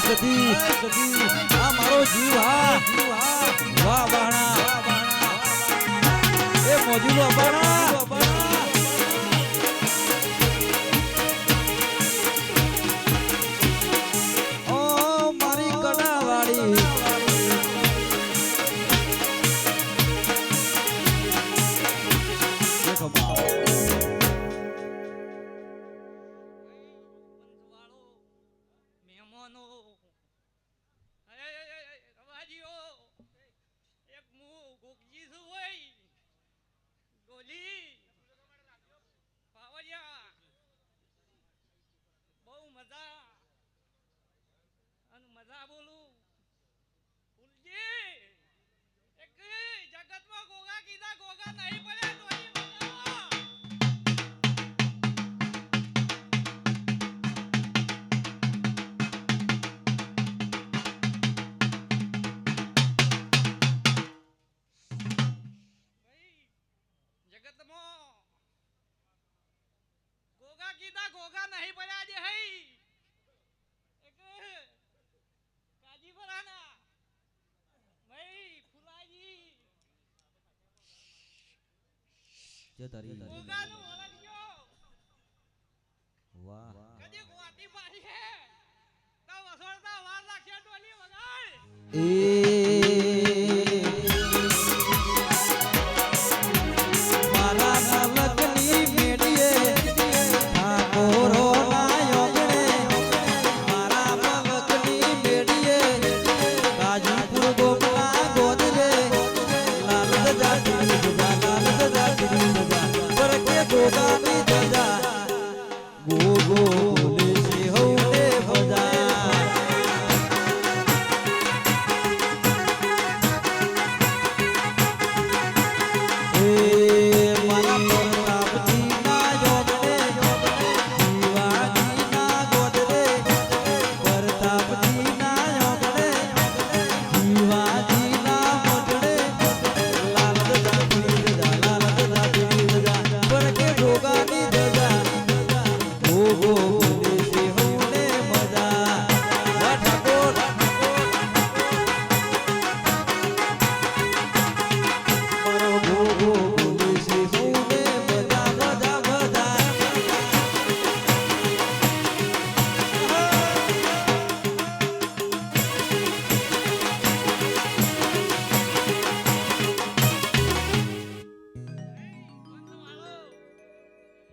સતી આ મારો જીવ વાહ બાણા એ મોજુલો બાણા કીધા ગોગા નહીં પડ્યા ડોલી વગાડો. ભાઈ, જગતમાં ગોગા કીધા ગોગા નહીં પડ્યા જે હઈ એક કાજીપરાના ભાઈ ફુલાજી જે તારી ગોગાનું ઓળખજો વાહ કદી ગોતી પાડી હે તો વસોડતા વાર લાગશે ડોલી વગાડ. મારા નલકની મેડીએ ઠાકોરો ના યોગણે મારા પલકની મેડીએ કાજીપુર ગોપના ગોદરે લાલ જાતી ધજા પર કે ગોગાની ધજા ગોગો બોલે છે હૌને ભજા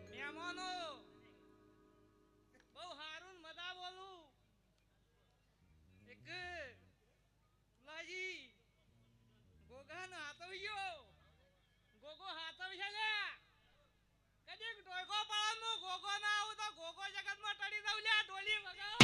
મહેમાનો બહુ હારું ને મજા બોલું એક ફુલાજી ગોગાનો હાથવ્યો ગોગો હાથવશે લે કદીક ડોયકો પાડવાનું ગોગો ના આવું તો ગોગો જગતમાં ટળી દઉં લે ડોલી વગાડો.